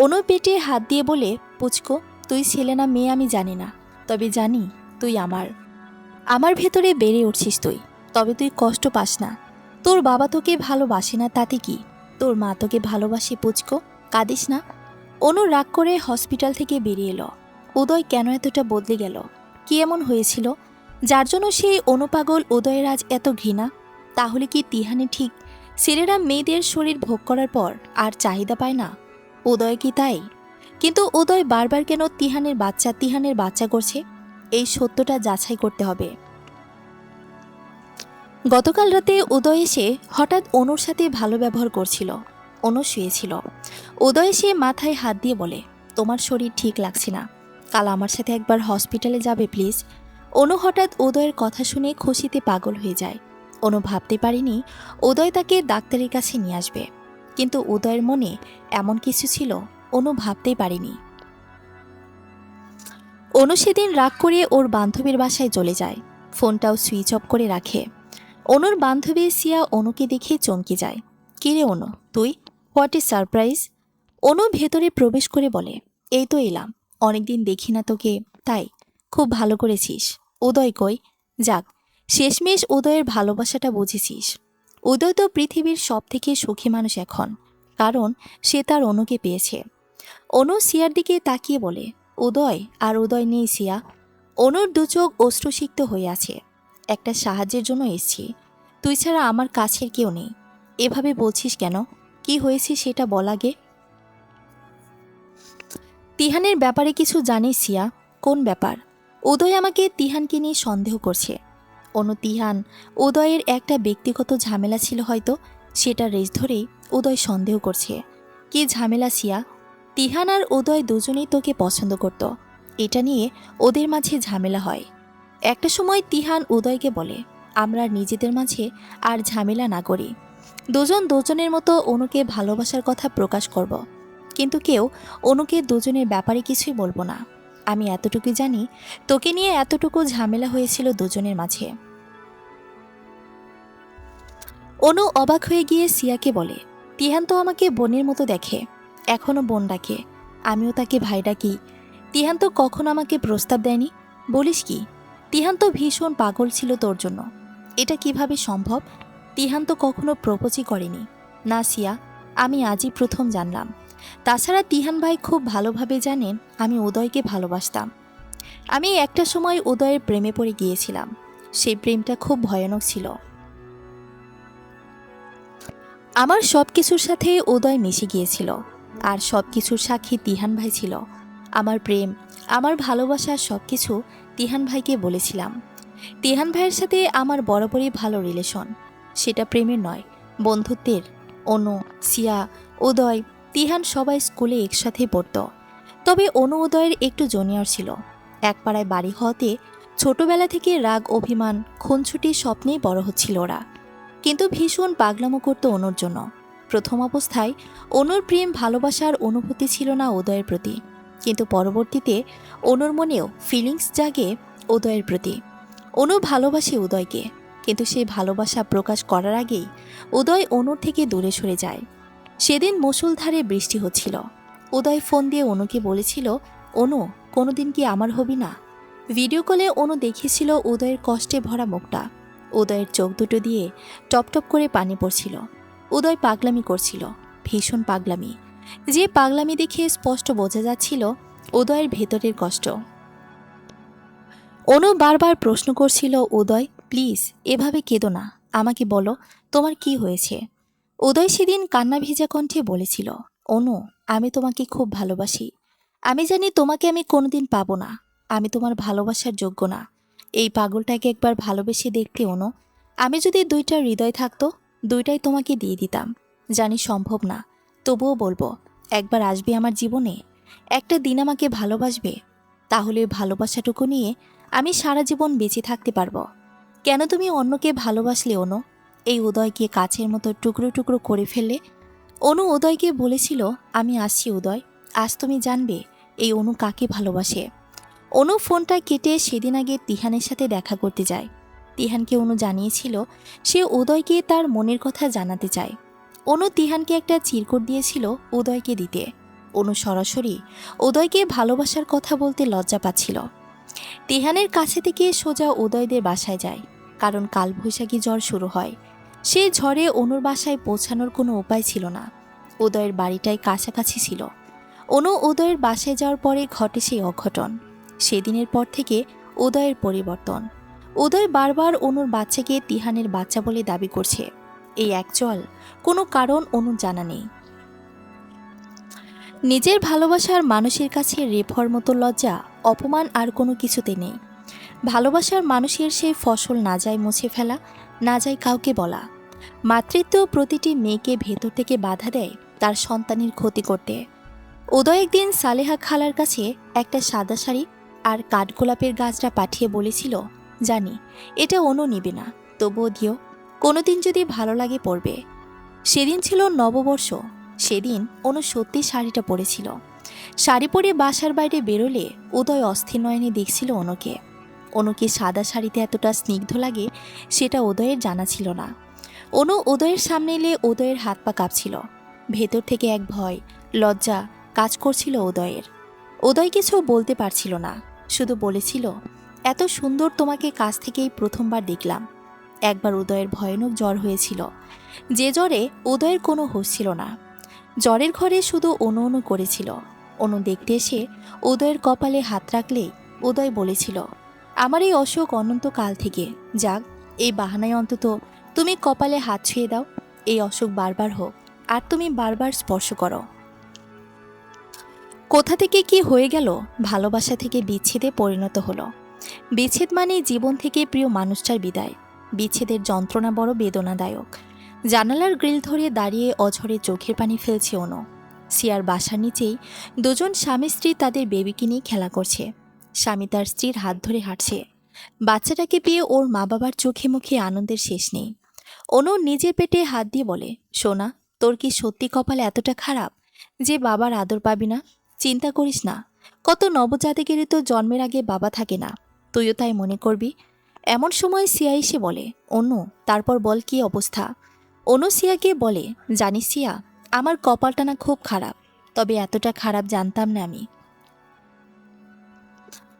অনু পেটে হাত দিয়ে বলে, পুচকো, তুই ছেলে না মেয়ে আমি জানি না, তবে জানি তুই আমার ভেতরে বেড়ে উঠছিস তুই। তবে তুই কষ্ট পাস না। তোর বাবা তোকে ভালোবাসে না তাতে কি? তোর মা তোকে ভালোবাসে পুচকো, কাঁদিস না। অনু রাগ করে হসপিটাল থেকে বেরিয়ে এলো। উদয় কেন এতটা বদলে গেল? কি এমন হয়েছিল যার জন্য সেই অনুপাগল উদয়ের আজ এত ঘৃণা? তাহলে কি তিহানি ঠিক? ছেলেরা মেয়েদের শরীর ভোগ করার পর আর চাহিদা পায় না? উদয় কি তাই? কিন্তু উদয় বারবার কেন তিহানের বাচ্চা করছে? এই সত্যটা যাচাই করতে হবে। গতকাল রাতে উদয় এসে হঠাৎ অনুর সাথে ভালো ব্যবহার করছিল। অনু শুয়েছিল। উদয় এসে মাথায় হাত দিয়ে বলে, তোমার শরীর ঠিক লাগছে না, কাল আমার সাথে একবার হসপিটালে যাবে প্লিজ। অনু হঠাৎ উদয়ের কথা শুনে খুশিতে পাগল হয়ে যায়। অনু ভাবতে পারেনি উদয় তাকে ডাক্তারের কাছে নিয়ে আসবে, কিন্তু উদয়ের মনে এমন কিছু ছিল অনু ভাবতেই পারেনি। অনু সেদিন রাগ করে ওর বান্ধবীর বাসায় চলে যায়, ফোনটাও সুইচ অফ করে রাখে। অনুর বান্ধবী সিয়া অনুকে দেখে চমকে যায়। কিরে অনু, তুই? What a surprise! অনু ভেতরে প্রবেশ করে বলে, এই তো এলাম, অনেকদিন দেখি না তোকে, তাই। খুব ভালো করেছিস। উদয় কই? যাক, শেষমেশ উদয়ের ভালোবাসাটা বুঝেছিস। উদয় তো পৃথিবীর সব থেকে সুখী মানুষ এখন, কারণ সে তার অনুকে পেয়েছে। অনু সিয়ার দিকে তাকিয়ে বলে, উদয়? আর উদয় নেই সিয়া। অনুর দুচোখ অশ্রুসিক্ত হয়ে আছে। একটা সাহায্যের জন্য এসছি, তুই ছাড়া আমার কাছের কেউ নেই। এভাবে বলছিস কেন? কি হয়েছে সেটা বল আগে। তিহানের ব্যাপারে কিছু জানিস সিয়া? কোন ব্যাপার? উদয় আমাকে তিহানকে নিয়ে সন্দেহ করছে। অনু, তিহান উদয়ের একটা ব্যক্তিগত ঝামেলা ছিল হয়তো, সেটা রেশ ধরেই উদয় সন্দেহ করছে। কি ঝামেলা সিয়া? তিহান আর উদয় দুজনেই তোকে পছন্দ করত, এটা নিয়ে ওদের মাঝে ঝামেলা হয়। একটা সময় তিহান উদয়কে বলে, আমরা নিজেদের মাঝে আর ঝামেলা না করি, দুজন দুজনের মতো অনুকে ভালোবাসার কথা প্রকাশ করব, কিন্তু কেউ অনুকে দুজনের ব্যাপারে কিছুই বলবো না। আমি এতটুকু জানি, তোকে নিয়ে এতটুকু ঝামেলা হয়েছিল দুজনের মাঝে। অনু অবাক হয়ে গিয়ে সিয়াকে বলে, তিহান তো আমাকে বোনের মতো দেখে, এখনো বোন ডাকে, আমিও তাকে ভাই ডাকি। তিহান তো কখনো আমাকে প্রস্তাব দেয়নি। বলিস কি? তিহান তো ভীষণ পাগল ছিল তোর জন্য। এটা কিভাবে সম্ভব? তিহান তো কখনো প্রপোজই করেনি। না সিয়া, আমি আজই প্রথম জানলাম। তাছাড়া তিহান ভাই খুব ভালোভাবে জানেন আমি উদয়কে ভালোবাসতাম। আমি একটা সময় উদয়ের প্রেমে পড়ে গিয়েছিলাম। সেই প্রেমটা খুব ভয়ানক ছিল। আমার সব কিছুর সাথে উদয় মিশে গিয়েছিল, আর সব কিছুর সাক্ষী তিহান ভাই ছিল। আমার প্রেম, আমার ভালোবাসার সব কিছু তিহান ভাইকে বলেছিলাম। তিহান ভাইয়ের সাথে আমার বরাবরই ভালো রিলেশন, সেটা প্রেমের নয়, বন্ধুত্বের। অনু, সিয়া, উদয়, তিহান সবাই স্কুলে একসাথে পড়ত। তবে অনু উদয়ের একটু জুনিয়র ছিল। এক পাড়ায় বাড়ি হওয়াতে ছোটবেলা থেকে রাগ, অভিমান, খুনছুটি স্বপ্নেই বড় হচ্ছিল ওরা। কিন্তু ভীষণ পাগলামো করতো অনুর জন্য। প্রথম অবস্থায় অনুর প্রেম ভালোবাসার অনুভূতি ছিল না উদয়ের প্রতি, কিন্তু পরবর্তীতে অনুর মনেও ফিলিংস জাগে উদয়ের প্রতি। অনু ভালোবাসে উদয়কে, কিন্তু সেই ভালোবাসা প্রকাশ করার আগেই উদয় অনুর থেকে দূরে সরে যায়। সেদিন মুষলধারে বৃষ্টি হচ্ছিল। উদয় ফোন দিয়ে অনুকে বলেছিল, অনু, কোনোদিন কি আমার হবি না? ভিডিও কলে অনু দেখেছিল উদয়ের কষ্টে ভরা মুখটা। উদয়ের চোখ দুটো দিয়ে টপ টপ করে পানি পড়ছিল। উদয় পাগলামি করছিল, ভীষণ পাগলামি, যে পাগলামি দেখে স্পষ্ট বোঝা যাচ্ছিল উদয়ের ভেতরের কষ্ট। অনু বারবার প্রশ্ন করছিল, উদয় প্লিজ এভাবে কেঁদো না, আমাকে বলো তোমার কি হয়েছে। উদয় সেদিন কান্না ভেজা কণ্ঠে বলেছিল, অনু, আমি তোমাকে খুব ভালোবাসি। আমি জানি তোমাকে আমি কোনোদিন পাবো না, আমি তোমার ভালোবাসার যোগ্য না। এই পাগলটাকে একবার ভালোবেসে দেখতে অনু, আমি যদি দুইটা হৃদয় থাকতো, দুইটাই তোমাকে দিয়ে দিতাম। জানি সম্ভব না, তবুও বলবো, একবার আসবে আমার জীবনে, একটা দিন আমাকে ভালোবাসবে, তাহলে ওই ভালোবাসাটুকু নিয়ে আমি সারা জীবন বেঁচে থাকতে পারবো। কেন তুমি অন্যকে ভালোবাসলে অনু? এই উদয়কে কাছের মতো টুকরো টুকরো করে ফেললে। অনু উদয়কে বলেছিল, আমি আসছি উদয়, আজ তুমি জানবে এই অনু কাকে ভালোবাসে। অনু ফোনটা কেটে সেদিন আগে তিহানের সাথে দেখা করতে যায়। তিহানকে অনু জানিয়েছিল সে উদয়কে তার মনের কথা জানাতে চায়। অনু তিহানকে একটা চিরকুট দিয়েছিল উদয়কে দিতে। অনু সরাসরি উদয়কে ভালোবাসার কথা বলতে লজ্জা পাচ্ছিল। তিহানের কাছে থেকে সোজা উদয়দের বাসায় যায়, কারণ কালবৈশাখী ঝড় শুরু হয়। সেই ঝড়ে অনুর বাসায় পৌঁছানোর কোনো উপায় ছিল না। উদয়ের বাড়িটাই কাছাকাছি ছিল। অনু উদয়ের বাসায় যাওয়ার পরে ঘটে সেই অঘটন। সেদিনের পর থেকে উদয়ের পরিবর্তন। উদয় বারবার অনুর বাচ্চাকে তিহানের বাচ্চা বলে দাবি করছে। এই অ্যাকচুয়াল কোনো কারণ অনুর জানা নেই। নিজের ভালোবাসার মানুষের কাছে রেপ হওয়ার মতো লজ্জা, অপমান আর কোনো কিছুতে নেই। ভালোবাসার মানুষের সেই ফসল না যায় মুছে ফেলা, না যায় কাউকে বলা। মাতৃত্ব প্রতিটি মেয়েকে ভেতর থেকে বাধা দেয় তার সন্তানের ক্ষতি করতে। উদয় একদিন সালেহা খালার কাছে একটা সাদা শাড়ি আর কাঠগোলাপের গাছটা পাঠিয়ে বলেছিল, জানি এটা অনু নিবে না, তবুও দিও, কোনোদিন যদি ভালো লাগে পরবে। সেদিন ছিল নববর্ষ। সেদিন অনু সত্যি শাড়িটা পরেছিল। শাড়ি পরে বাসার বাইরে বেরোলে উদয় অস্থির নয়নে দেখছিল অনুকে। অনুকে সাদা শাড়িতে এতটা স্নিগ্ধ লাগে সেটা উদয়ের জানা ছিল না। অনু উদয়ের সামনে এলে উদয়ের হাত পা কাঁপছিল। ভেতর থেকে এক ভয়, লজ্জা কাজ করছিল উদয়ের। উদয় কিছু বলতে পারছিল না, শুধু বলেছিল, এত সুন্দর তোমাকে কাছ থেকেই প্রথমবার দেখলাম। একবার উদয়ের ভয়ানক জ্বর হয়েছিল, যে জ্বরে উদয়ের কোনো হুঁশ ছিল না। জ্বরের ঘরে শুধু অনু অনু করেছিল। অনু দেখতে এসে উদয়ের কপালে হাত রাখলেই উদয় বলেছিল, আমার এই অসুখ অনন্তকাল থেকে, যাক এই বাহানায় অন্তত তুমি কপালে হাত ছুঁয়ে দাও। এই অসুখ বারবার হোক আর তুমি বারবার স্পর্শ করো। কোথা থেকে কি হয়ে গেল, ভালোবাসা থেকে বিচ্ছেদে পরিণত হলো। বিচ্ছেদ মানে জীবন থেকে প্রিয় মানুষটার বিদায়। বিচ্ছেদের যন্ত্রণা বড় বেদনাদায়ক। জানালার গ্রিল ধরে দাঁড়িয়ে অঝরে চোখের পানি ফেলছে অনু। সিয়ার বাসার নিচেই দুজন স্বামী স্ত্রী তাদের বেবিকে নিয়ে খেলা করছে। স্বামী তার স্ত্রীর হাত ধরে হাঁটছে। বাচ্চাটাকে পেয়ে ওর মা বাবার চোখে মুখে আনন্দের শেষ নেই। অনু নিজের পেটে হাত দিয়ে বলে, সোনা, তোর কি সত্যি কপাল এতটা খারাপ যে বাবার আদর পাবি না? চিন্তা করিস না, কত নবজাতকেরই তো জন্মের আগে বাবা থাকে না, তুইও তাই মনে করবি। এমন সময় সিয়া এসে বলে, অনু তারপর বল কি অবস্থা। অনু সিয়াকে বলে, জানিস সিয়া, আমার কপালটা না খুব খারাপ, তবে এতটা খারাপ জানতাম না আমি।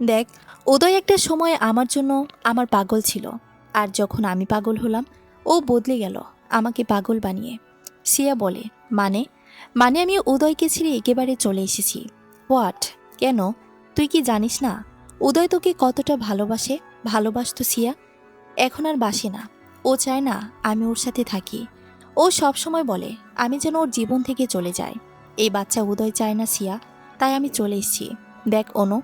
দেখ, উদয় একটা সময় আমার জন্য আমার পাগল ছিল, আর যখন আমি পাগল হলাম ও বদলে গেল আমাকে পাগল বানিয়ে। সিয়া বলে, মানে? মানে আমি উদয়কে ছেড়ে একেবারে চলে এসেছি। হোয়াট? কেন? তুই কি জানিস না উদয় তোকে কতটা ভালোবাসে? ভালোবাসতো সিয়া, এখন আর বাসে না। ও চায় না আমি ওর সাথে থাকি। ও সব সময় বলে আমি যেন ওর জীবন থেকে চলে যাই। এই বাচ্চা উদয় চায় না সিয়া, তাই আমি চলে এসেছি। দেখ অনু,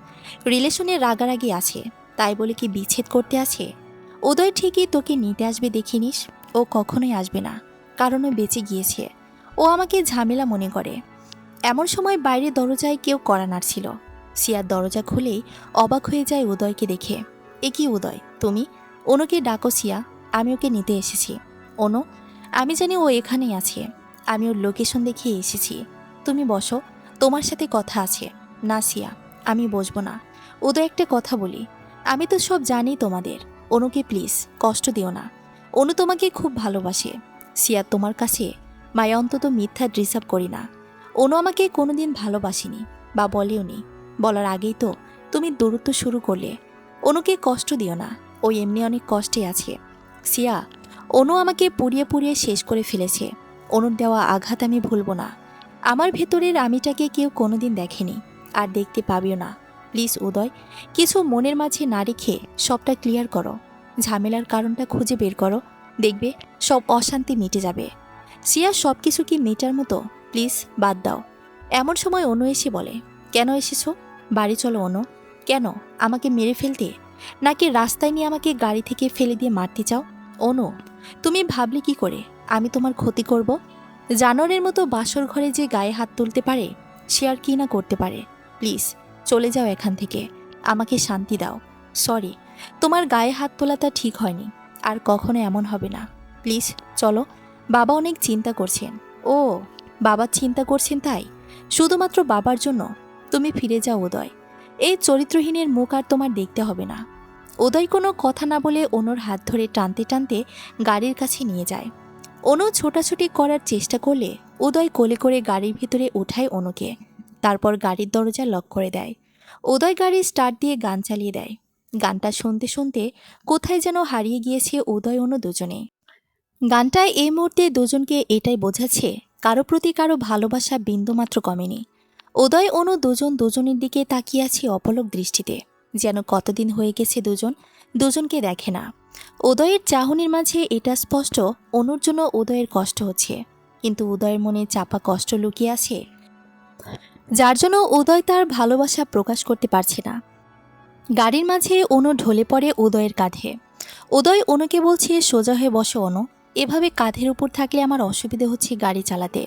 রিলেশনে রাগারাগি আছে, তাই বলে কি বিচ্ছেদ করতে আছে? উদয় ঠিকই তোকে নিতে আসবে দেখিনিস। ও কখনোই আসবে না, কারণ ও বেঁচে গিয়েছে। ও আমাকে ঝামেলা মনে করে। এমন সময় বাইরে দরজায় কেউ কড়া নাড়ছিল। সিয়ার দরজা খুলেই অবাক হয়ে যায় উদয়কে দেখে। এ কি উদয়, তুমি? অনুকে ডাকো সিয়া, আমি ওকে নিতে এসেছি। অনু, আমি জানি ও এখানেই আছে, আমি ওর লোকেশন দেখিয়ে এসেছি। তুমি বসো, তোমার সাথে কথা আছে। না সিয়া, আমি বসবো না। উদয়, একটা কথা বলি, আমি তো সব জানি তোমাদের। অনুকে প্লিজ কষ্ট দিও না। অনু তোমাকে খুব ভালোবাসে। সিয়া, তোমার কাছে মায়া অন্তত মিথ্যা ডিসার্ভ করি না। অনু আমাকে কোনোদিন ভালোবাসিনি বা বলেও নি। বলার আগেই তো তুমি দূরত্ব শুরু করলে। অনুকে কষ্ট দিও না, ওই এমনি অনেক কষ্টে আছে। সিয়া, অনু আমাকে পুড়িয়ে পুড়িয়ে শেষ করে ফেলেছে। অনুর দেওয়া আঘাত আমি ভুলবো না। আমার ভেতরের আমিটাকে কেউ কোনোদিন দেখেনি, আর দেখতে পাবিও না। প্লিজ উদয়, কিছু মনের মাঝে না রেখে সবটা ক্লিয়ার করো। ঝামেলার কারণটা খুঁজে বের করো, দেখবে সব অশান্তি মিটে যাবে। সিয়া, সব কিছু কি মেটার মতো? প্লিজ বাদ দাও। এমন সময় অনু এসে বলে, কেন এসেছো? বাড়ি চলো অনু। কেন, আমাকে মেরে ফেলতে? নাকি রাস্তায় নিয়ে আমাকে গাড়ি থেকে ফেলে দিয়ে মারতে চাও? অনু, তুমি ভাবলে কি করে আমি তোমার ক্ষতি করব? জানোয়ারের মতো বাসর ঘরে যে গায়ে হাত তুলতে পারে, সে আর কি না করতে পারে। প্লিজ চলে যাও এখান থেকে, আমাকে শান্তি দাও। সরি, তোমার গায়ে হাত তোলাটা ঠিক হয়নি, আর কখনো এমন হবে না। প্লিজ চলো, বাবা অনেক চিন্তা করছেন। ও, বাবা চিন্তা করছেন তাই? শুধুমাত্র বাবার জন্য? তুমি ফিরে যাও উদয়, এই চরিত্রহীনের মুখ আর তোমার দেখতে হবে না। উদয় কোনো কথা না বলে অনুর হাত ধরে টানতে টানতে গাড়ির কাছে নিয়ে যায়। অনু ছোটাছুটি করার চেষ্টা করলে উদয় কোলে করে গাড়ির ভিতরে উঠায় অনুকে। তারপর গাড়ির দরজা লক করে দেয়। উদয় গাড়ি স্টার্ট দিয়ে গান চালিয়ে দেয়। গানটা শুনতে শুনতে কোথায় যেন হারিয়ে গিয়েছে উদয় অনু দুজনে। গানটায় এই মুহূর্তে দুজনকে এটাই বোঝাচ্ছে কারো প্রতি কারো ভালোবাসা বিন্দুমাত্র কমেনি। উদয় অনু দুজন দুজনের দিকে তাকিয়ে আছে অপলক দৃষ্টিতে, যেন কতদিন হয়ে গেছে দুজন দুজনকে দেখে না। উদয়ের চাহনির মাঝে এটা স্পষ্ট অনুর জন্য উদয়ের কষ্ট হচ্ছে, কিন্তু উদয়ের মনে চাপা কষ্ট লুকিয়ে আছে, যার জন্য উদয় তার ভালোবাসা প্রকাশ করতে পারছে না। গাড়ির মাঝে অনু ঢলে পড়ে উদয়ের কাঁধে। উদয় অনুকে বলছে, সোজা হয়ে বসো অনু, এভাবে কাঁধের উপর থাকলে আমার অসুবিধে হচ্ছে গাড়ি চালাতে।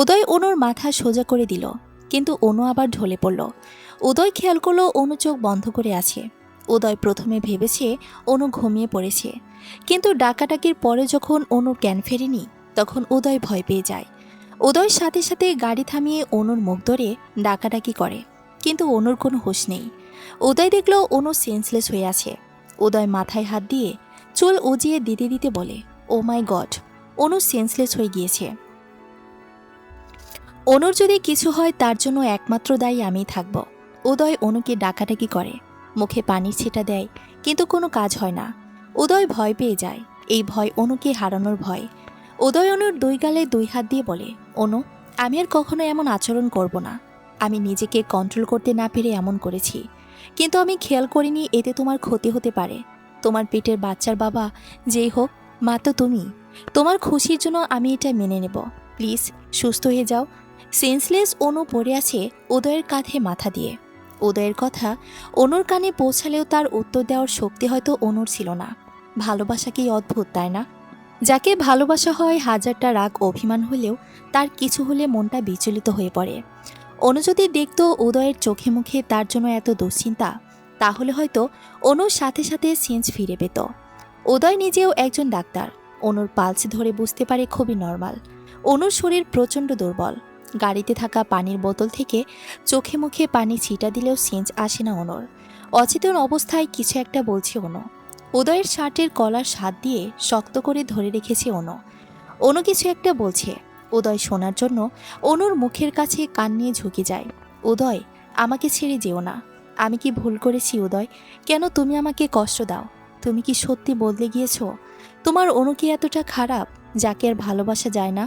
উদয় অনুর মাথা সোজা করে দিল, কিন্তু অনু আবার ঢলে পড়ল। উদয় খেয়াল করলো অনু চোখ বন্ধ করে আছে। উদয় প্রথমে ভেবেছে অনু ঘুমিয়ে পড়েছে, কিন্তু ডাকাডাকির পরে যখন অনুর জ্ঞান ফেরেনি তখন উদয় ভয় পেয়ে যায়। উদয় সাথে সাথে গাড়ি থামিয়ে অনুর মুখ ধরে ডাকাডাকি করে, কিন্তু অনুর কোনো হুঁশ নেই। উদয় দেখল অনু সেন্সলেস হয়ে আছে। উদয় মাথায় হাত দিয়ে চুল উজিয়ে দিতে দিতে বলে, ও মাই গড, অনু সেন্সলেস হয়ে গিয়েছে। অনুর যদি কিছু হয় তার জন্য একমাত্র দায়ী আমিই থাকব। উদয় অনুকে ডাকাডাকি করে, মুখে পানির ছিটা দেয়, কিন্তু কোনো কাজ হয় না। উদয় ভয় পেয়ে যায়। এই ভয় অনুকে হারানোর ভয়। উদয় অনুর দুই গালে দুই হাত দিয়ে বলে, অনু, আমি আর কখনো এমন আচরণ করব না। আমি নিজেকে কন্ট্রোল করতে না পেরে এমন করেছি, কিন্তু আমি খেয়াল করিনি এতে তোমার ক্ষতি হতে পারে। তোমার পেটের বাচ্চার বাবা যেই হোক, মা তো তুমি। তোমার খুশির জন্য আমি এটা মেনে নেব। প্লিজ সুস্থ হয়ে যাও। সেন্সলেস অনু পড়ে আছে উদয়ের কাঁধে মাথা দিয়ে। উদয়ের কথা অনুর কানে পৌঁছালেও তার উত্তর দেওয়ার শক্তি হয়তো অনুর ছিল না। ভালোবাসা কি অদ্ভুত, তাই না? যাকে ভালোবাসা হয় হাজারটা রাগ অভিমান হলেও তার কিছু হলে মনটা বিচলিত হয়ে পড়ে। অনু যদি দেখত উদয়ের চোখে মুখে তার জন্য এত দুশ্চিন্তা, তাহলে হয়তো অনুর সাথে সাথে সেন্স ফিরে পেত। উদয় নিজেও একজন ডাক্তার। অনুর পালস ধরে বুঝতে পারে খুবই নর্মাল। অনুর শরীর প্রচণ্ড দুর্বল। গাড়িতে থাকা পানির বোতল থেকে চোখে মুখে পানি ছিটা দিলেও সেন্স আসে না অনুর। অচেতন অবস্থায় কিছু একটা বলছে অনু। উদয়ের শার্টের কলার হাত দিয়ে শক্ত করে ধরে রেখেছে অনু। অনু কিছু একটা বলছে। উদয় শোনার জন্য অনুর মুখের কাছে কান নিয়ে ঝুঁকে যায়। উদয়, আমাকে ছেড়ে যেও না। আমি কি ভুল করেছি উদয়? কেন তুমি আমাকে কষ্ট দাও? তুমি কি সত্যি বদলে গিয়েছ? তোমার অনু কি এতটা খারাপ যাকে আর ভালোবাসা যায় না?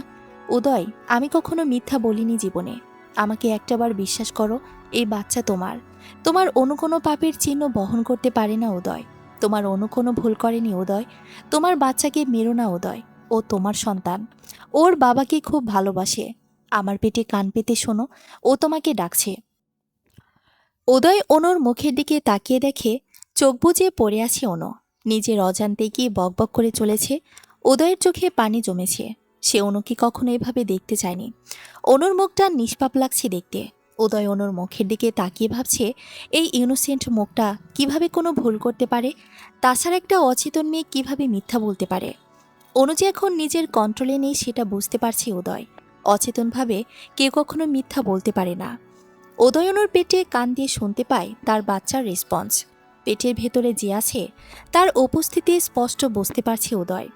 উদয়, আমি কখনো মিথ্যা বলিনি জীবনে। আমাকে একটাবার বিশ্বাস করো, এই বাচ্চা তোমার। তোমার অনু কোনো পাপের চিহ্ন বহন করতে পারে না উদয়। তোমার অনু কোনো ভুল করেনি উদয়। তোমার বাচ্চাকে মেরো না উদয়। ও তোমার সন্তান। ওর বাবাকে খুব ভালোবাসে। আমার পেটে কান পেতে শোনো, ও তোমাকে ডাকছে। উদয় অনুর মুখের দিকে তাকিয়ে দেখে চোখ বুজে পড়ে আছে অনু। নিজের অজান্তে কি বকবক করে চলেছে। উদয়ের চোখে পানি জমেছে। সে অনুকে কখনো এভাবে দেখতে চায়নি। অনুর মুখটা নিষ্পাপ লাগছে দেখতে। উদয় অনুর মুখের দিকে তাকিয়ে ভাবছে, এই ইনোসেন্ট মুখটা কিভাবে কোনো ভুল করতে পারে? তাছাড়া একটা অচেতন মেয়ে কিভাবে মিথ্যা বলতে পারে? অনু যে এখন নিজের কন্ট্রোলে নেই সেটা বুঝতে পারছে উদয়। অচেতনভাবে কেউ কখনো মিথ্যা বলতে পারে না। উদয় অনুর পেটে কান দিয়ে শুনতে পায় তার বাচ্চার রেসপন্স। পেটের ভেতরে যে আছে তার উপস্থিতি স্পষ্ট বুঝতে পারছে উদয়।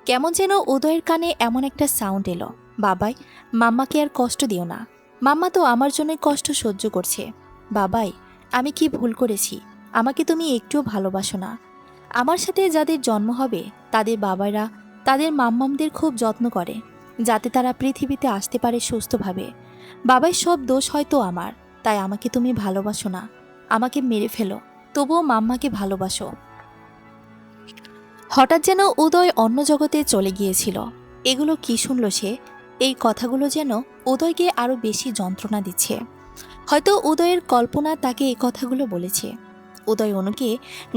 কেমন যেন উদয়ের কানে এমন একটা সাউন্ড এলো, বাবাই, মাম্মাকে আর কষ্ট দিও না। মাম্মা তো আমার জন্যই কষ্ট সহ্য করছে। বাবাই, আমি কি ভুল করেছি? আমাকে তুমি একটুও ভালোবাসো না। আমার সাথে যাদের জন্ম হবে তাদের বাবারা তাদের মাম্মামদের খুব যত্ন করে, যাতে তারা পৃথিবীতে আসতে পারে সুস্থভাবে। বাবাই, সব দোষ হয়তো আমার, তাই আমাকে তুমি ভালোবাসো না। আমাকে মেরে ফেলো, তবুও মাম্মাকে ভালোবাসো। হঠাৎ যেন উদয় অন্য জগতে চলে গিয়েছিল। এগুলো কি শুনল সে? এই কথাগুলো যেন উদয়কে আরো বেশি যন্ত্রণা দিচ্ছে। হয়তো উদয়ের কল্পনা তাকে এই কথাগুলো বলেছে। উদয় অনুকে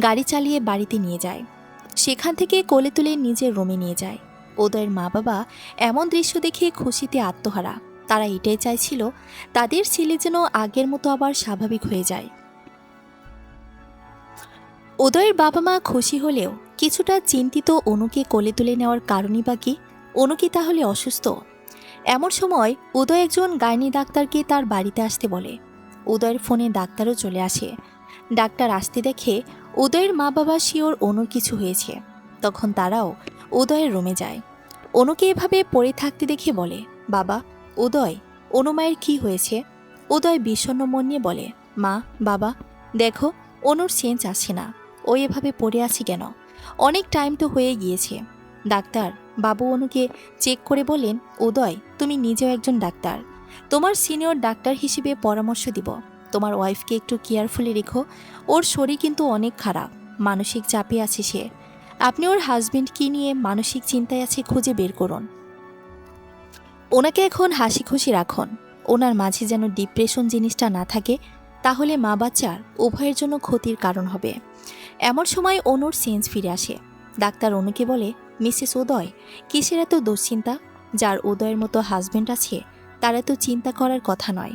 গাড়ি চালিয়ে বাড়িতে নিয়ে যায়। সেখান থেকে কোলে তুলে নিজের রুমে নিয়ে যায়। উদয়ের মা বাবা এমন দৃশ্য দেখে খুশিতে আত্মহারা। তারা এটাই চাইছিল তাদের ছেলে যেন আগের মতো আবার স্বাভাবিক হয়ে যায়। উদয়ের বাবা মা খুশি হলেও কিছুটা চিন্তিত অনুকে কোলে তুলে নেওয়ার কারণই বা কি? অনু কি তাহলে অসুস্থ? এমন সময় উদয় একজন গাইনি ডাক্তারকে তার বাড়িতে আসতে বলে। উদয়ের ফোনে ডাক্তারও চলে আসে। ডাক্তার আসতে দেখে উদয়ের মা বাবা শিওর অনুর কিছু হয়েছে। তখন তারাও উদয়ের রুমে যায়। অনুকে এভাবে পড়ে থাকতে দেখে বলে, বাবা, উদয়, অনু মায়ের কি হয়েছে? উদয় বিষণ্ণ মন নিয়ে বলে, মা, বাবা, দেখো, অনুর সেন্স আসছে না। ও এভাবে পড়ে আছে কেন? অনেক টাইম তো হয়ে গিয়েছে। ডাক্তার বাবু অনুকে চেক করে বলেন, উদয়, তুমি নিজেও একজন ডাক্তার। তোমার সিনিয়র ডাক্তার হিসেবে পরামর্শ দিব, তোমার ওয়াইফকে একটু কেয়ারফুলি রেখো। ওর শরীর কিন্তু অনেক খারাপ, মানসিক চাপে আছে সে। আপনি ওর হাজবেন্ড কি নিয়ে মানসিক চিন্তায় আছে খুঁজে বের করুন। ওনাকে এখন হাসি খুশি রাখুন। ওনার মাঝে যেন ডিপ্রেশন জিনিসটা না থাকে, তাহলে মা বাচ্চার উভয়ের জন্য ক্ষতির কারণ হবে। এমন সময় অনুর সেন্স ফিরে আসে। ডাক্তার অনুকে বলে, মিসেস উদয়, কিসের এত দুশ্চিন্তা? যার উদয়ের মতো হাজবেন্ড আছে তার এত চিন্তা করার কথা নয়।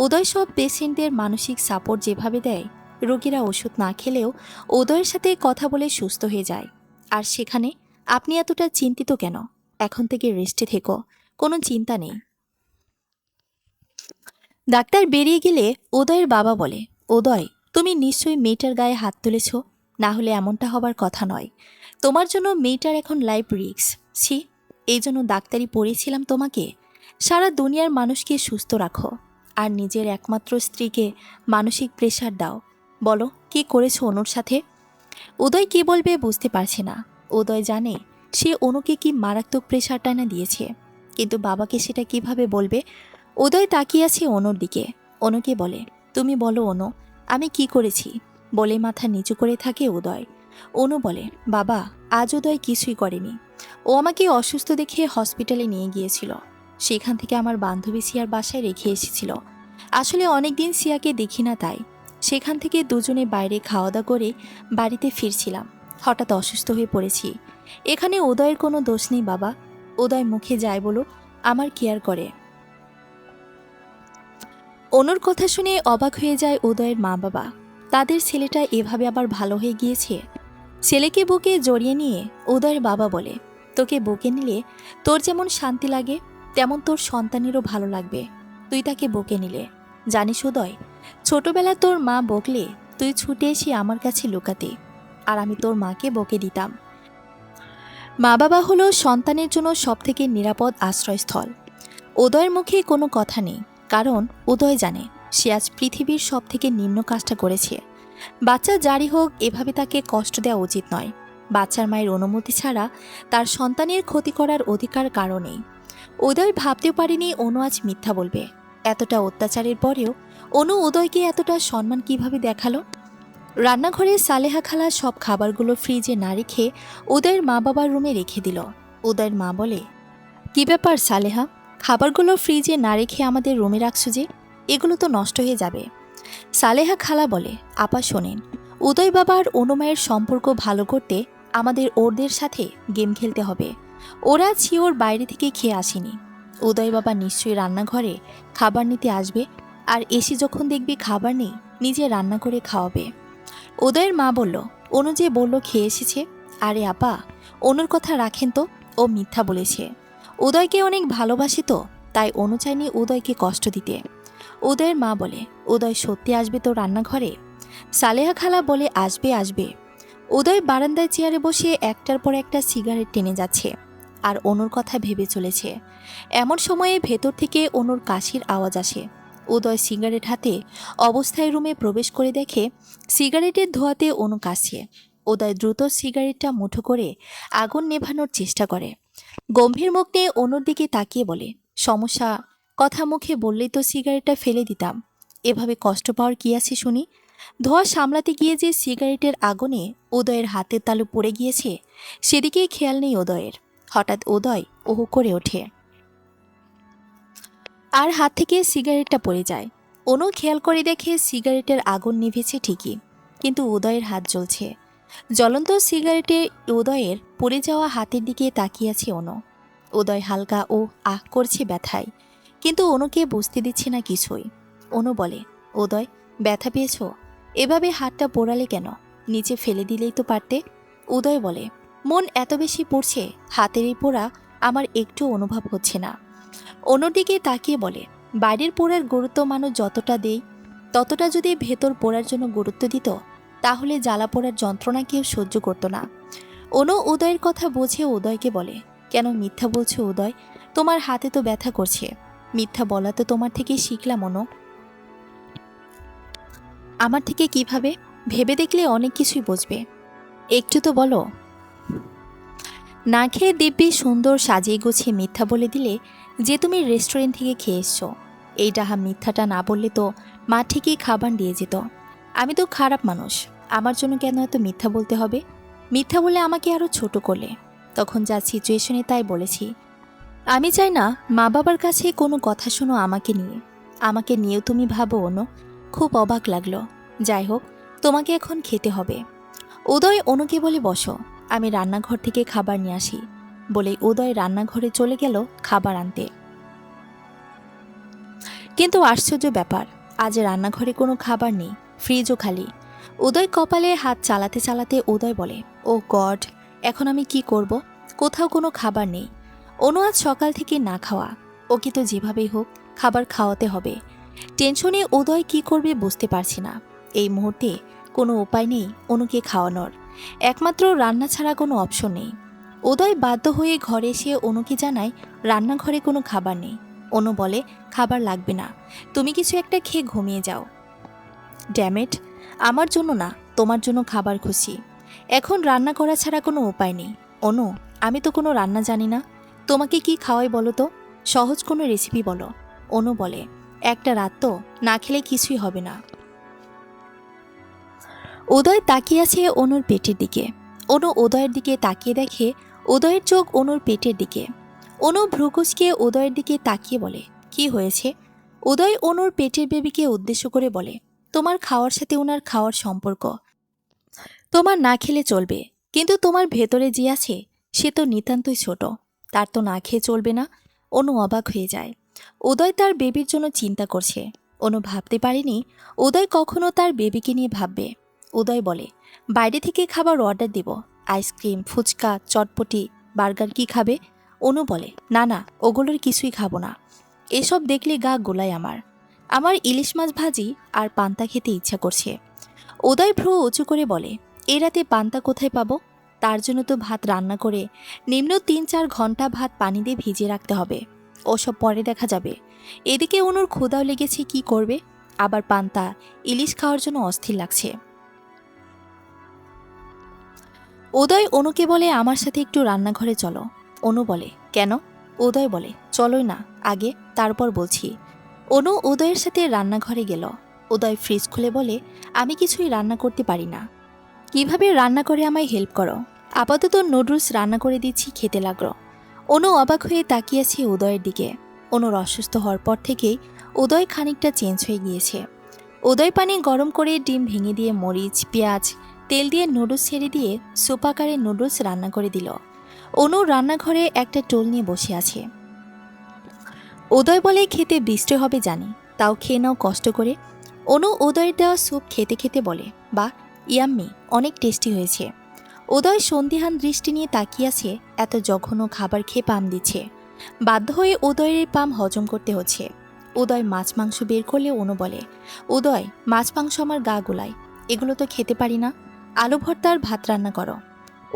উদয় সব পেশেন্টদের মানসিক সাপোর্ট যেভাবে দেয়, রোগীরা ওষুধ না খেলেও উদয়ের সাথে কথা বলে সুস্থ হয়ে যায়। আর সেখানে আপনি এতটা চিন্তিত কেন? এখন থেকে রেস্টে থেকো, কোনো চিন্তা নেই। ডাক্তার বেরিয়ে গেলে উদয়ের বাবা বলে, উদয়, তুমি নিশ্চয়ই মেয়েটার গায়ে হাত তুলেছ, না হলে এমনটা হবার কথা নয়। তোমার জন্য মেয়েটার এখন লাইফ রিস্ক। ছি, এই জন্য ডাক্তারি পড়িয়েছিলাম তোমাকে। সারা দুনিয়ার মানুষকে সুস্থ রাখো, আর নিজের একমাত্র স্ত্রীকে মানসিক প্রেশার দাও। বলো, কি করেছো অনুর সাথে? উদয় কি বলবে বুঝতে পারছে না। উদয় জানে সে অনুকে কি মারাত্মক প্রেশার টানা দিয়েছে, কিন্তু বাবাকে সেটা কিভাবে বলবে। উদয় তাকিয়ে আছে অনুর দিকে। অনুকে বলে, তুমি বলো অনু, আমি কি করেছি? বলে মাথা নিচু করে থাকে উদয়। অনু বলে, বাবা, আজ উদয় কিছুই করেনি। ও আমাকে অসুস্থ দেখে হসপিটালে নিয়ে গিয়েছিল। সেখান থেকে আমার বান্ধবী সিয়ার বাসায় রেখে এসেছিল। আসলে অনেকদিন সিয়াকে দেখি না, তাই সেখান থেকে দুজনে বাইরে খাওয়া দাওয়া করে বাড়িতে ফিরছিলাম। হঠাৎ অসুস্থ হয়ে পড়েছি। এখানে উদয়ের কোনো দোষ নেই বাবা। উদয় মুখে যায় বলুক, আমার কেয়ার করে। অনুর কথা শুনে অবাক হয়ে যায় উদয়ের মা বাবা। তাদের ছেলেটা এভাবে আবার ভালো হয়ে গিয়েছে। ছেলেকে বুকে জড়িয়ে নিয়ে উদয়ের বাবা বলে, তোকে বুকে নিলে তোর যেমন শান্তি লাগে, তেমন তোর সন্তানেরও ভালো লাগবে। তুই তাকে বুকে নিলে। জানিস উদয়, ছোটবেলা তোর মা বকলে তুই ছুটে এসে আমার কাছে লুকাতে, আর আমি তোর মাকে বকে দিতাম। মা বাবা হলো সন্তানের জন্য সবথেকে নিরাপদ আশ্রয়স্থল। উদয়ের মুখে কোনো কথা নেই, কারণ উদয় জানে সে আজ পৃথিবীর সবথেকে নিম্ন কাজটা করেছে। বাচ্চা যারই হোক, এভাবে তাকে কষ্ট দেওয়া উচিত নয়। বাচ্চার মায়ের অনুমতি ছাড়া তার সন্তানের ক্ষতি করার অধিকার কারো নেই। উদয় ভাবতেও পারেনি অনু আজ মিথ্যা বলবে। এতটা অত্যাচারের পরেও অনু উদয়কে এতটা সম্মান কিভাবে দেখালো। রান্নাঘরে সালেহা খালা সব খাবারগুলো ফ্রিজে না রেখে উদয়ের মা বাবার রুমে রেখে দিল। উদয়ের মা বলে, কি ব্যাপার সালেহা, খাবারগুলো ফ্রিজে না রেখে আমাদের রুমে রাখছো যে? এগুলো তো নষ্ট হয়ে যাবে। সালেহা খালা বলে, আপা শোনেন, উদয় বাবা আর অনুমায়ের সম্পর্ক ভালো করতে আমাদের ওদের সাথে গেম খেলতে হবে। ওরা ছিওর বাইরে থেকে খেয়ে আসেনি। উদয় বাবা নিশ্চয়ই রান্নাঘরে খাবার নিতে আসবে, আর এসে যখন দেখবে খাবার নেই, নিজে রান্না করে খাওয়াবে। উদয়ের মা বলল, অনু যে বলল খেয়ে এসেছে। আরে আপা, অনুর কথা রাখেন তো, ও মিথ্যা বলেছে। উদয়কে অনেক ভালোবাসে তো, তাই অনু চায়নি উদয়কে কষ্ট দিতে। উদয়ের মা বলে, উদয় সত্যি আসবে তো রান্নাঘরে? সালেহা খালা বলে, আসবে আসবে। উদয় বারান্দায় চেয়ারে বসে একটার পর একটা সিগারেট টেনে যাচ্ছে, আর অনুর কথা ভেবে চলেছে। এমন সময়ে ভেতর থেকে অনুর কাশির আওয়াজ আসে। উদয় সিগারেট হাতে অবস্থায় রুমে প্রবেশ করে দেখে সিগারেটের ধোঁয়াতে অনু কাশছে। উদয় দ্রুত সিগারেটটা মুঠো করে আগুন নেভানোর চেষ্টা করে। গম্ভীর মুখ নিয়ে অনুর দিকে তাকিয়ে বলে, সমস্যা? কথা মুখে বললেই তো সিগারেটটা ফেলে দিতাম। এভাবে কষ্ট পাওয়ার কি আছে শুনি? ধোঁয়া সামলাতে গিয়ে যে সিগারেটের আগুনে উদয়ের হাতের তালু পড়ে গিয়েছে, সেদিকেই খেয়াল নেই উদয়ের। হঠাৎ উদয় ওহু করে ওঠে, আর হাত থেকে সিগারেটটা পড়ে যায়। অনু খেয়াল করে দেখে সিগারেটের আগুন নিভেছে ঠিকই, কিন্তু উদয়ের হাত জ্বলছে। জ্বলন্ত সিগারেটে উদয়ের পড়ে যাওয়া হাতের দিকে তাকিয়ে আছে অনু। উদয় হালকা ও আহ করছে ব্যথায়, কিন্তু অনুকে বুঝতে দিচ্ছে না কিছুই। অনু বলে, উদয়, ব্যথা পেয়েছ? এভাবে হাতটা পোড়ালে কেন? নিচে ফেলে দিলেই তো পারতে। উদয় বলে, মন এত বেশি পড়ছে, হাতের এই পোড়া আমার একটু অনুভব হচ্ছে না। অনুর দিকে তাকিয়ে বলে, বাইরের পোড়ার গুরুত্ব মানুষ যতটা দেয়, ততটা যদি ভেতর পোড়ার জন্য গুরুত্ব দিত তাহলে জ্বালা পোড়ার যন্ত্রণা কেউ সহ্য করত না। অনু উদয়ের কথা বুঝে উদয়কে বলে, কেন মিথ্যা বলছো উদয়? তোমার হাতে তো ব্যথা করছে। মিথ্যা বলা তো তোমার থেকেই শিখলাম অনু। আমার থেকে কিভাবে? ভেবে দেখলে অনেক কিছুই বুঝবে। একটু তো বলো। না খেয়ে দিব্যি সুন্দর সাজিয়ে গুছিয়ে মিথ্যা বলে দিলে যে তুমি রেস্টুরেন্ট থেকে খেয়ে এসছো। এই ডাহা মিথ্যাটা না বললে তো মা ঠিকই খাবার দিয়ে যেত। আমি তো খারাপ মানুষ, আমার জন্য কেন এত মিথ্যা বলতে হবে? মিথ্যা বলে আমাকে আরও ছোট করলে। তখন যা সিচুয়েশনে তাই বলেছি। আমি চাই না মা বাবার কাছে কোনো কথা শোনো আমাকে নিয়ে। আমাকে নিয়েও তুমি ভাবো অনু। খুব অবাক লাগলো। যাই হোক, তোমাকে এখন খেতে হবে। উদয় অনুকে বলে বসো, আমি রান্নাঘর থেকে খাবার নিয়ে আসি। বলে উদয় রান্নাঘরে চলে গেল খাবার আনতে। কিন্তু আশ্চর্য ব্যাপার, আজ রান্নাঘরে কোনো খাবার নেই, ফ্রিজও খালি। উদয় কপালে হাত চালাতে চালাতে উদয় বলে, ও গড, এখন আমি কি করব? কোথাও কোনো খাবার নেই। অনু আজ সকাল থেকে না খাওয়া, ওকে তো যেভাবেই হোক খাবার খাওয়াতে হবে। টেনশনে উদয় কি করবে বুঝতে পারছি না। এই মুহূর্তে কোনো উপায় নেই অনুকে খাওয়ানোর, একমাত্র রান্না ছাড়া কোনো অপশন নেই। উদয় বাধ্য হয়ে ঘরে এসে অনুকে জানায় রান্নাঘরে কোনো খাবার নেই। অনু বলে, খাবার লাগবে না, তুমি কিছু একটা খেয়ে ঘুমিয়ে যাও। ড্যামেট, আমার জন্য না, তোমার জন্য খাবার খুশি। এখন রান্না করা ছাড়া কোনো উপায় নেই। অনু, আমি তো কোনো রান্না জানি না, তোমাকে কি খাওয়াই বলো তো? সহজ কোনো রেসিপি বলো। অনু বলে, একটা রাত তো, না খেলে কিছুই হবে না। উদয় তাকিয়ে আছে অনুর পেটের দিকে। অনু উদয়ের দিকে তাকিয়ে দেখে উদয়ের চোখ অনুর পেটের দিকে। অনু ভ্রুকুচকে উদয়ের দিকে তাকিয়ে বলে, কি হয়েছে? উদয় অনুর পেটের বেবিকে উদ্দেশ্য করে বলে, তোমার খাওয়ার সাথে ওনার খাওয়ার সম্পর্ক। তোমার না খেলে চলবে, কিন্তু তোমার ভেতরে যে আছে সে তো নিতান্তই ছোট, তার তো না খেয়ে চলবে না। অনু অবাক হয়ে যায়। উদয় তার বেবির জন্য চিন্তা করছে। অনু ভাবতে পারেনি উদয় কখনো তার বেবিকে নিয়ে ভাববে। উদয় বলে, বাইরে থেকে খাবার অর্ডার দিব, আইসক্রিম, ফুচকা, চটপটি, বার্গার, কি খাবে? অনু বলে, না না, ওগুলোর কিছুই খাবো না। এসব দেখলে গা গোলায় আমার। আমার ইলিশ মাছ ভাজি আর পান্তা খেতে ইচ্ছা করছে। উদয় ভ্রু উঁচু করে বলে, এ রাতে পান্তা কোথায় পাবো? তার জন্য তো ভাত রান্না করে নিম্ন ৩-৪ ঘন্টা ভাত পানি দিয়ে ভিজিয়ে রাখতে হবে। ওসব পরে দেখা যাবে। এদিকে অনুর ক্ষুধাও লেগেছে, কি করবে? আবার পান্তা, ইলিশ খাওয়ার জন্য অস্থির লাগছে। উদয় অনুকে বলে, আমার সাথে একটু রান্নাঘরে চলো। অনু বলে, কেন? উদয় বলে, চলোই না, আগে তারপর বলছি। অনু উদয়ের সাথে রান্নাঘরে গেল। উদয় ফ্রিজ খুলে বলে, আমি কিছুই রান্না করতে পারি না, কিভাবে রান্না করে আমায় হেল্প করো। আপাতত নুডলস রান্না করে দিচ্ছি, খেতে লাগলো। অনু অবাক হয়ে তাকিয়েছে উদয়ের দিকে। অনুর অসুস্থ হওয়ার পর থেকেই উদয় খানিকটা চেঞ্জ হয়ে গিয়েছে। উদয় পানি গরম করে ডিম ভেঙে দিয়ে মরিচ, পেঁয়াজ, তেল দিয়ে নুডলস ছেড়ে দিয়ে স্যুপ আকারে নুডলস রান্না করে দিল। অনু রান্নাঘরে একটা টোল নিয়ে বসে আছে। উদয় বলে, খেতে বৃষ্টি হবে জানি, তাও খেয়ে নাও কষ্ট করে। অনু উদয়ের দেওয়া স্যুপ খেতে খেতে বলে, বা ইয়াম্মি, অনেক টেস্টি হয়েছে। উদয় সন্দিহান দৃষ্টি নিয়ে তাকিয়ে আছে, এত জঘন্য খাবার খেয়ে পাম দিচ্ছে। বাধ্য হয়ে উদয়ের এই পাম হজম করতে হচ্ছে। উদয় মাছ মাংস বের করলে অনু বলে, উদয়, মাছ মাংস আমার গা গোলায়, এগুলো তো খেতে পারি না। আলু ভর্তা আর ভাত রান্না করো।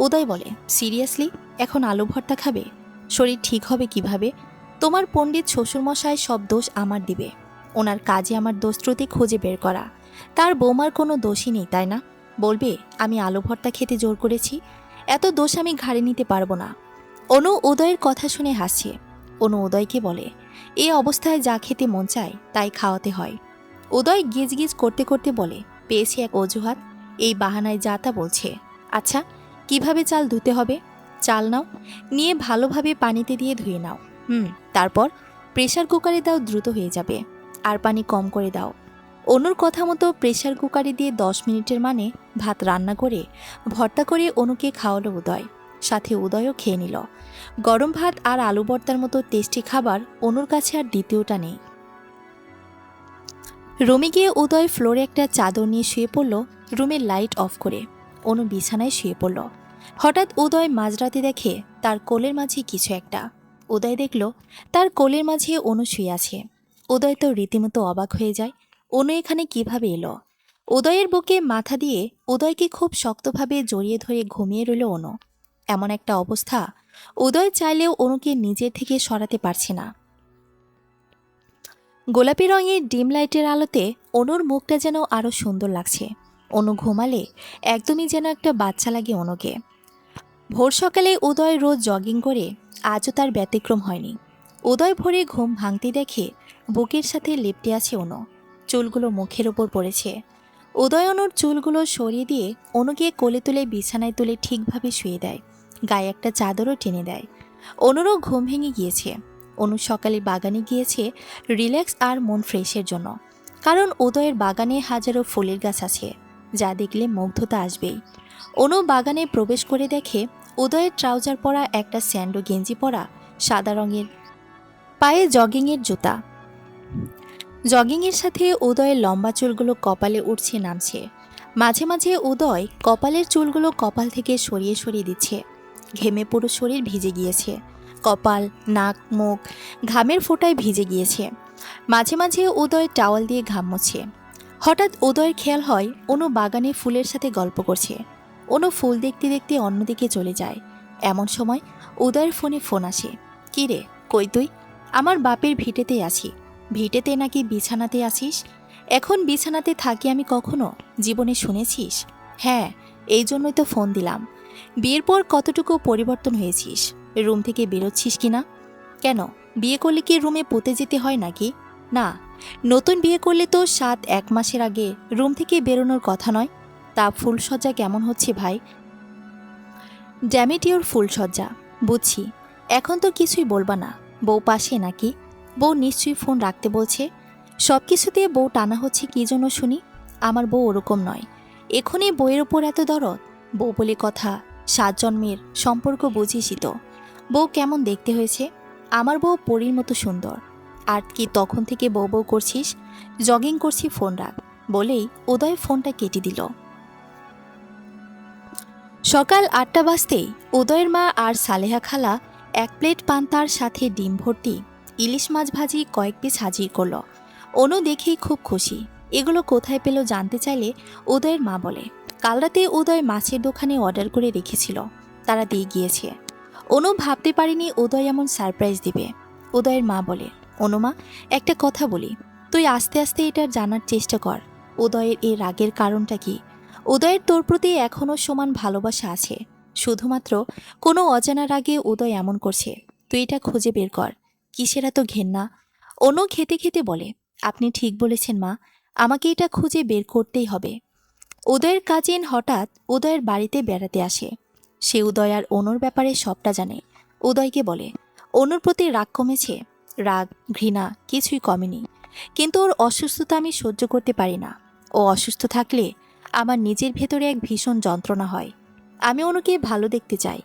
উদয় বলে, সিরিয়াসলি এখন আলু ভর্তা খাবে? শরীর ঠিক হবে কিভাবে? তোমার পণ্ডিত শ্বশুরমশাই সব দোষ আমার দিবে। ওনার কাজে আমার দোষ ত্রুটি খুঁজে বের করা। তার বৌমার কোনো দোষই নেই, তাই না? বলবে আমি আলু ভর্তা খেতে জোর করেছি? এত দোষ আমি ঘাড়ে নিতে পারবো না। অনু উদয়ের কথা শুনে হাসছে। অনু উদয়কে বলে, এই অবস্থায় যা খেতে মন চায় তাই খাওয়াতে হয়। উদয় গিজ গিজ করতে করতে বলে, পেয়েছি এক অজুহাত, এই বাহানায় যা তা বলছে। আচ্ছা, কিভাবে চাল ধুতে হবে? চাল নাও, নিয়ে ভালোভাবে পানিতে দিয়ে ধুয়ে নাও। তারপর প্রেসার কুকারে দাও, দ্রুত হয়ে যাবে। আর পানি কম করে দাও। অনুর কথা মতো প্রেসার কুকারে দিয়ে 10 মিনিটের মানে ভাত রান্না করে ভর্তা করে অনুকে খাওয়ালো উদয়। সাথে উদয়ও খেয়ে নিল। গরম ভাত আর আলু ভর্তার মতো টেস্টি খাবার অনুর কাছে আর দ্বিতীয়টা নেই। রুমে গিয়ে উদয় ফ্লোরে একটা চাদর নিয়ে শুয়ে পড়ল, রুমের লাইট অফ করে। অনু বিছানায় শুয়ে পড়ল। হঠাৎ উদয় মাঝরাতে দেখে তার কোলের মাঝে কিছু একটা। উদয় দেখল তার কোলের মাঝে অনু শুয়ে আছে। উদয় তো রীতিমতো অবাক হয়ে যায়। অনু এখানে কিভাবে এলো? উদয়ের বুকে মাথা দিয়ে উদয়কে খুব শক্তভাবে জড়িয়ে ধরে ঘুমিয়ে রইল অনু। এমন একটা অবস্থা, উদয় চাইলেও অনুকে নিজের থেকে সরাতে পারছে না। গোলাপি রঙের ডিম লাইটের আলোতে অনুর মুখটা যেন আরো সুন্দর লাগছে। অনু ঘুমালে একদমই যেন একটা বাচ্চা লাগে অনুকে। ভোর সকালে উদয় রোজ জগিং করে, আজও তার ব্যতিক্রম হয়নি। উদয় ভোরে ঘুম ভাঙতে দেখে বুকের সাথে লেপ্টে আছে অনু, চুলগুলো মুখের ওপর পড়েছে। উদয় অনুর চুলগুলো সরিয়ে দিয়ে অনুকে কোলে তুলে বিছানায় তুলে ঠিকভাবে শুয়ে দেয়, গায়ে একটা চাদরও টেনে দেয়। অনুরও ঘুম ভেঙে গিয়েছে। অনু সকালে বাগানে গিয়েছে রিল্যাক্স আর মন ফ্রেশের জন্য, কারণ উদয়ের বাগানে হাজারো ফুলের গাছ আছে, যা দেখলে মুগ্ধতা আসবেই। অনু বাগানে প্রবেশ করে দেখে উদয়ের ট্রাউজার পরা একটা স্যান্ডো গেঞ্জি পরা, সাদা রঙের, পায়ে জগিংয়ের জুতা। জগিংয়ের সাথে উদয়ের লম্বা চুলগুলো কপালে উঠছে নামছে। মাঝে মাঝে উদয় কপালের চুলগুলো কপাল থেকে সরিয়ে সরিয়ে দিচ্ছে। ঘেমে পুরো শরীর ভিজে গিয়েছে। কপাল, নাক, মুখ ঘামের ফোঁটায় ভিজে গিয়েছে। মাঝে মাঝে উদয় টাওয়াল দিয়ে ঘাম মুছে। হঠাৎ উদয়ের খেয়াল হয় অনু বাগানে ফুলের সাথে গল্প করছে। অনু ফুল দেখতে দেখতে অন্যদিকে চলে যায়। এমন সময় উদয়ের ফোনে ফোন আসে। "কি রে, কই তুই?" "আমার বাপের ভিটেতে আছি।" "ভিটেতে নাকি বিছানাতে আছিস?" "এখন বিছানাতে থাকি আমি কখনো? জীবনে শুনেছিস?" "হ্যাঁ, এই জন্যই তো ফোন দিলাম। বিয়ের পর কতটুকু পরিবর্তন হয়েছিস? রুম থেকে বেরোচ্ছিস কিনা?" "কেন, বিয়ে করলে কি রুমে পুঁতে যেতে হয় নাকি?" "না, নতুন বিয়ে করলে তো 7-1 মাসের আগে রুম থেকে বেরোনোর কথা নয়। তা ফুলসজ্জা কেমন হচ্ছে ভাই?" "ড্যামেটিওর ফুলসজ্জা, বুঝছি। এখন তো কিছুই বলবা না। বউ পাশে নাকি? বউ নিশ্চয়ই ফোন রাখতে বলছে। সব কিছুতে বউ টানা হচ্ছে কি জন্য শুনি? আমার বউ ওরকম নয়। এখনই বউয়ের ওপর এত দরদ? বউ বলে কথা, 7 জন্মের সম্পর্ক বুঝিসই তো। বউ কেমন দেখতে হয়েছে? আমার বউ পরীর মতো সুন্দর। আর কি তখন থেকে বউ বউ করছিস? জগিং করছি, ফোন রাখ" বলেই উদয় ফোনটা কেটে দিল। সকাল 8টা বাজতেই উদয়ের মা আর সালেহা খালা 1 প্লেট পান্তার সাথে ডিম ভর্তি ইলিশ মাছ ভাজি কয়েক পিস হাজির করল। অনু দেখেই খুব খুশি। এগুলো কোথায় পেল জানতে চাইলে উদয়ের মা বলে, কাল রাতে উদয় মাছের দোকানে অর্ডার করে রেখেছিল, তারা দিয়ে গিয়েছে। অনু ভাবতে পারেনি উদয় এমন সারপ্রাইজ দিবে। উদয়ের মা বলে, অনুমা, একটা কথা বলি, তুই আস্তে আস্তে এটা জানার চেষ্টা কর, উদয়ের এই রাগের কারণটা কি। উদয়ের তোর প্রতি এখনও সমান ভালোবাসা আছে, শুধুমাত্র কোনো অজানা রাগে উদয় এমন করছে। তুই এটা খুঁজে বের কর, কিসের এত ঘেন্না। অনু খেতে খেতে বলে, আপনি ঠিক বলেছেন মা, আমাকে এটা খুঁজে বের করতেই হবে। উদয়ের কাজিন হঠাৎ উদয়ের বাড়িতে বেড়াতে আসে। সে উদয় আর অনুর ব্যাপারে সবটা জানে। উদয়কে বলে, অনুর প্রতি রাগ কমেছে? রাগ, ঘৃণা কিছুই কমেনি, কিন্তু ওর অসুস্থতা আমি সহ্য করতে পারি না। ও অসুস্থ থাকলে আমার নিজের ভেতরে এক ভীষণ যন্ত্রণা হয়। আমি অনুকে ভালো দেখতে চাই।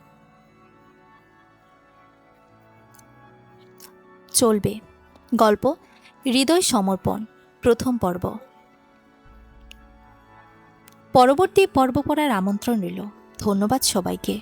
চলবে। গল্প হৃদয় সমর্পণ, প্রথম পর্ব। পরবর্তী পর্ব পড়ার আমন্ত্রণ রইল। ধন্যবাদ সবাইকে।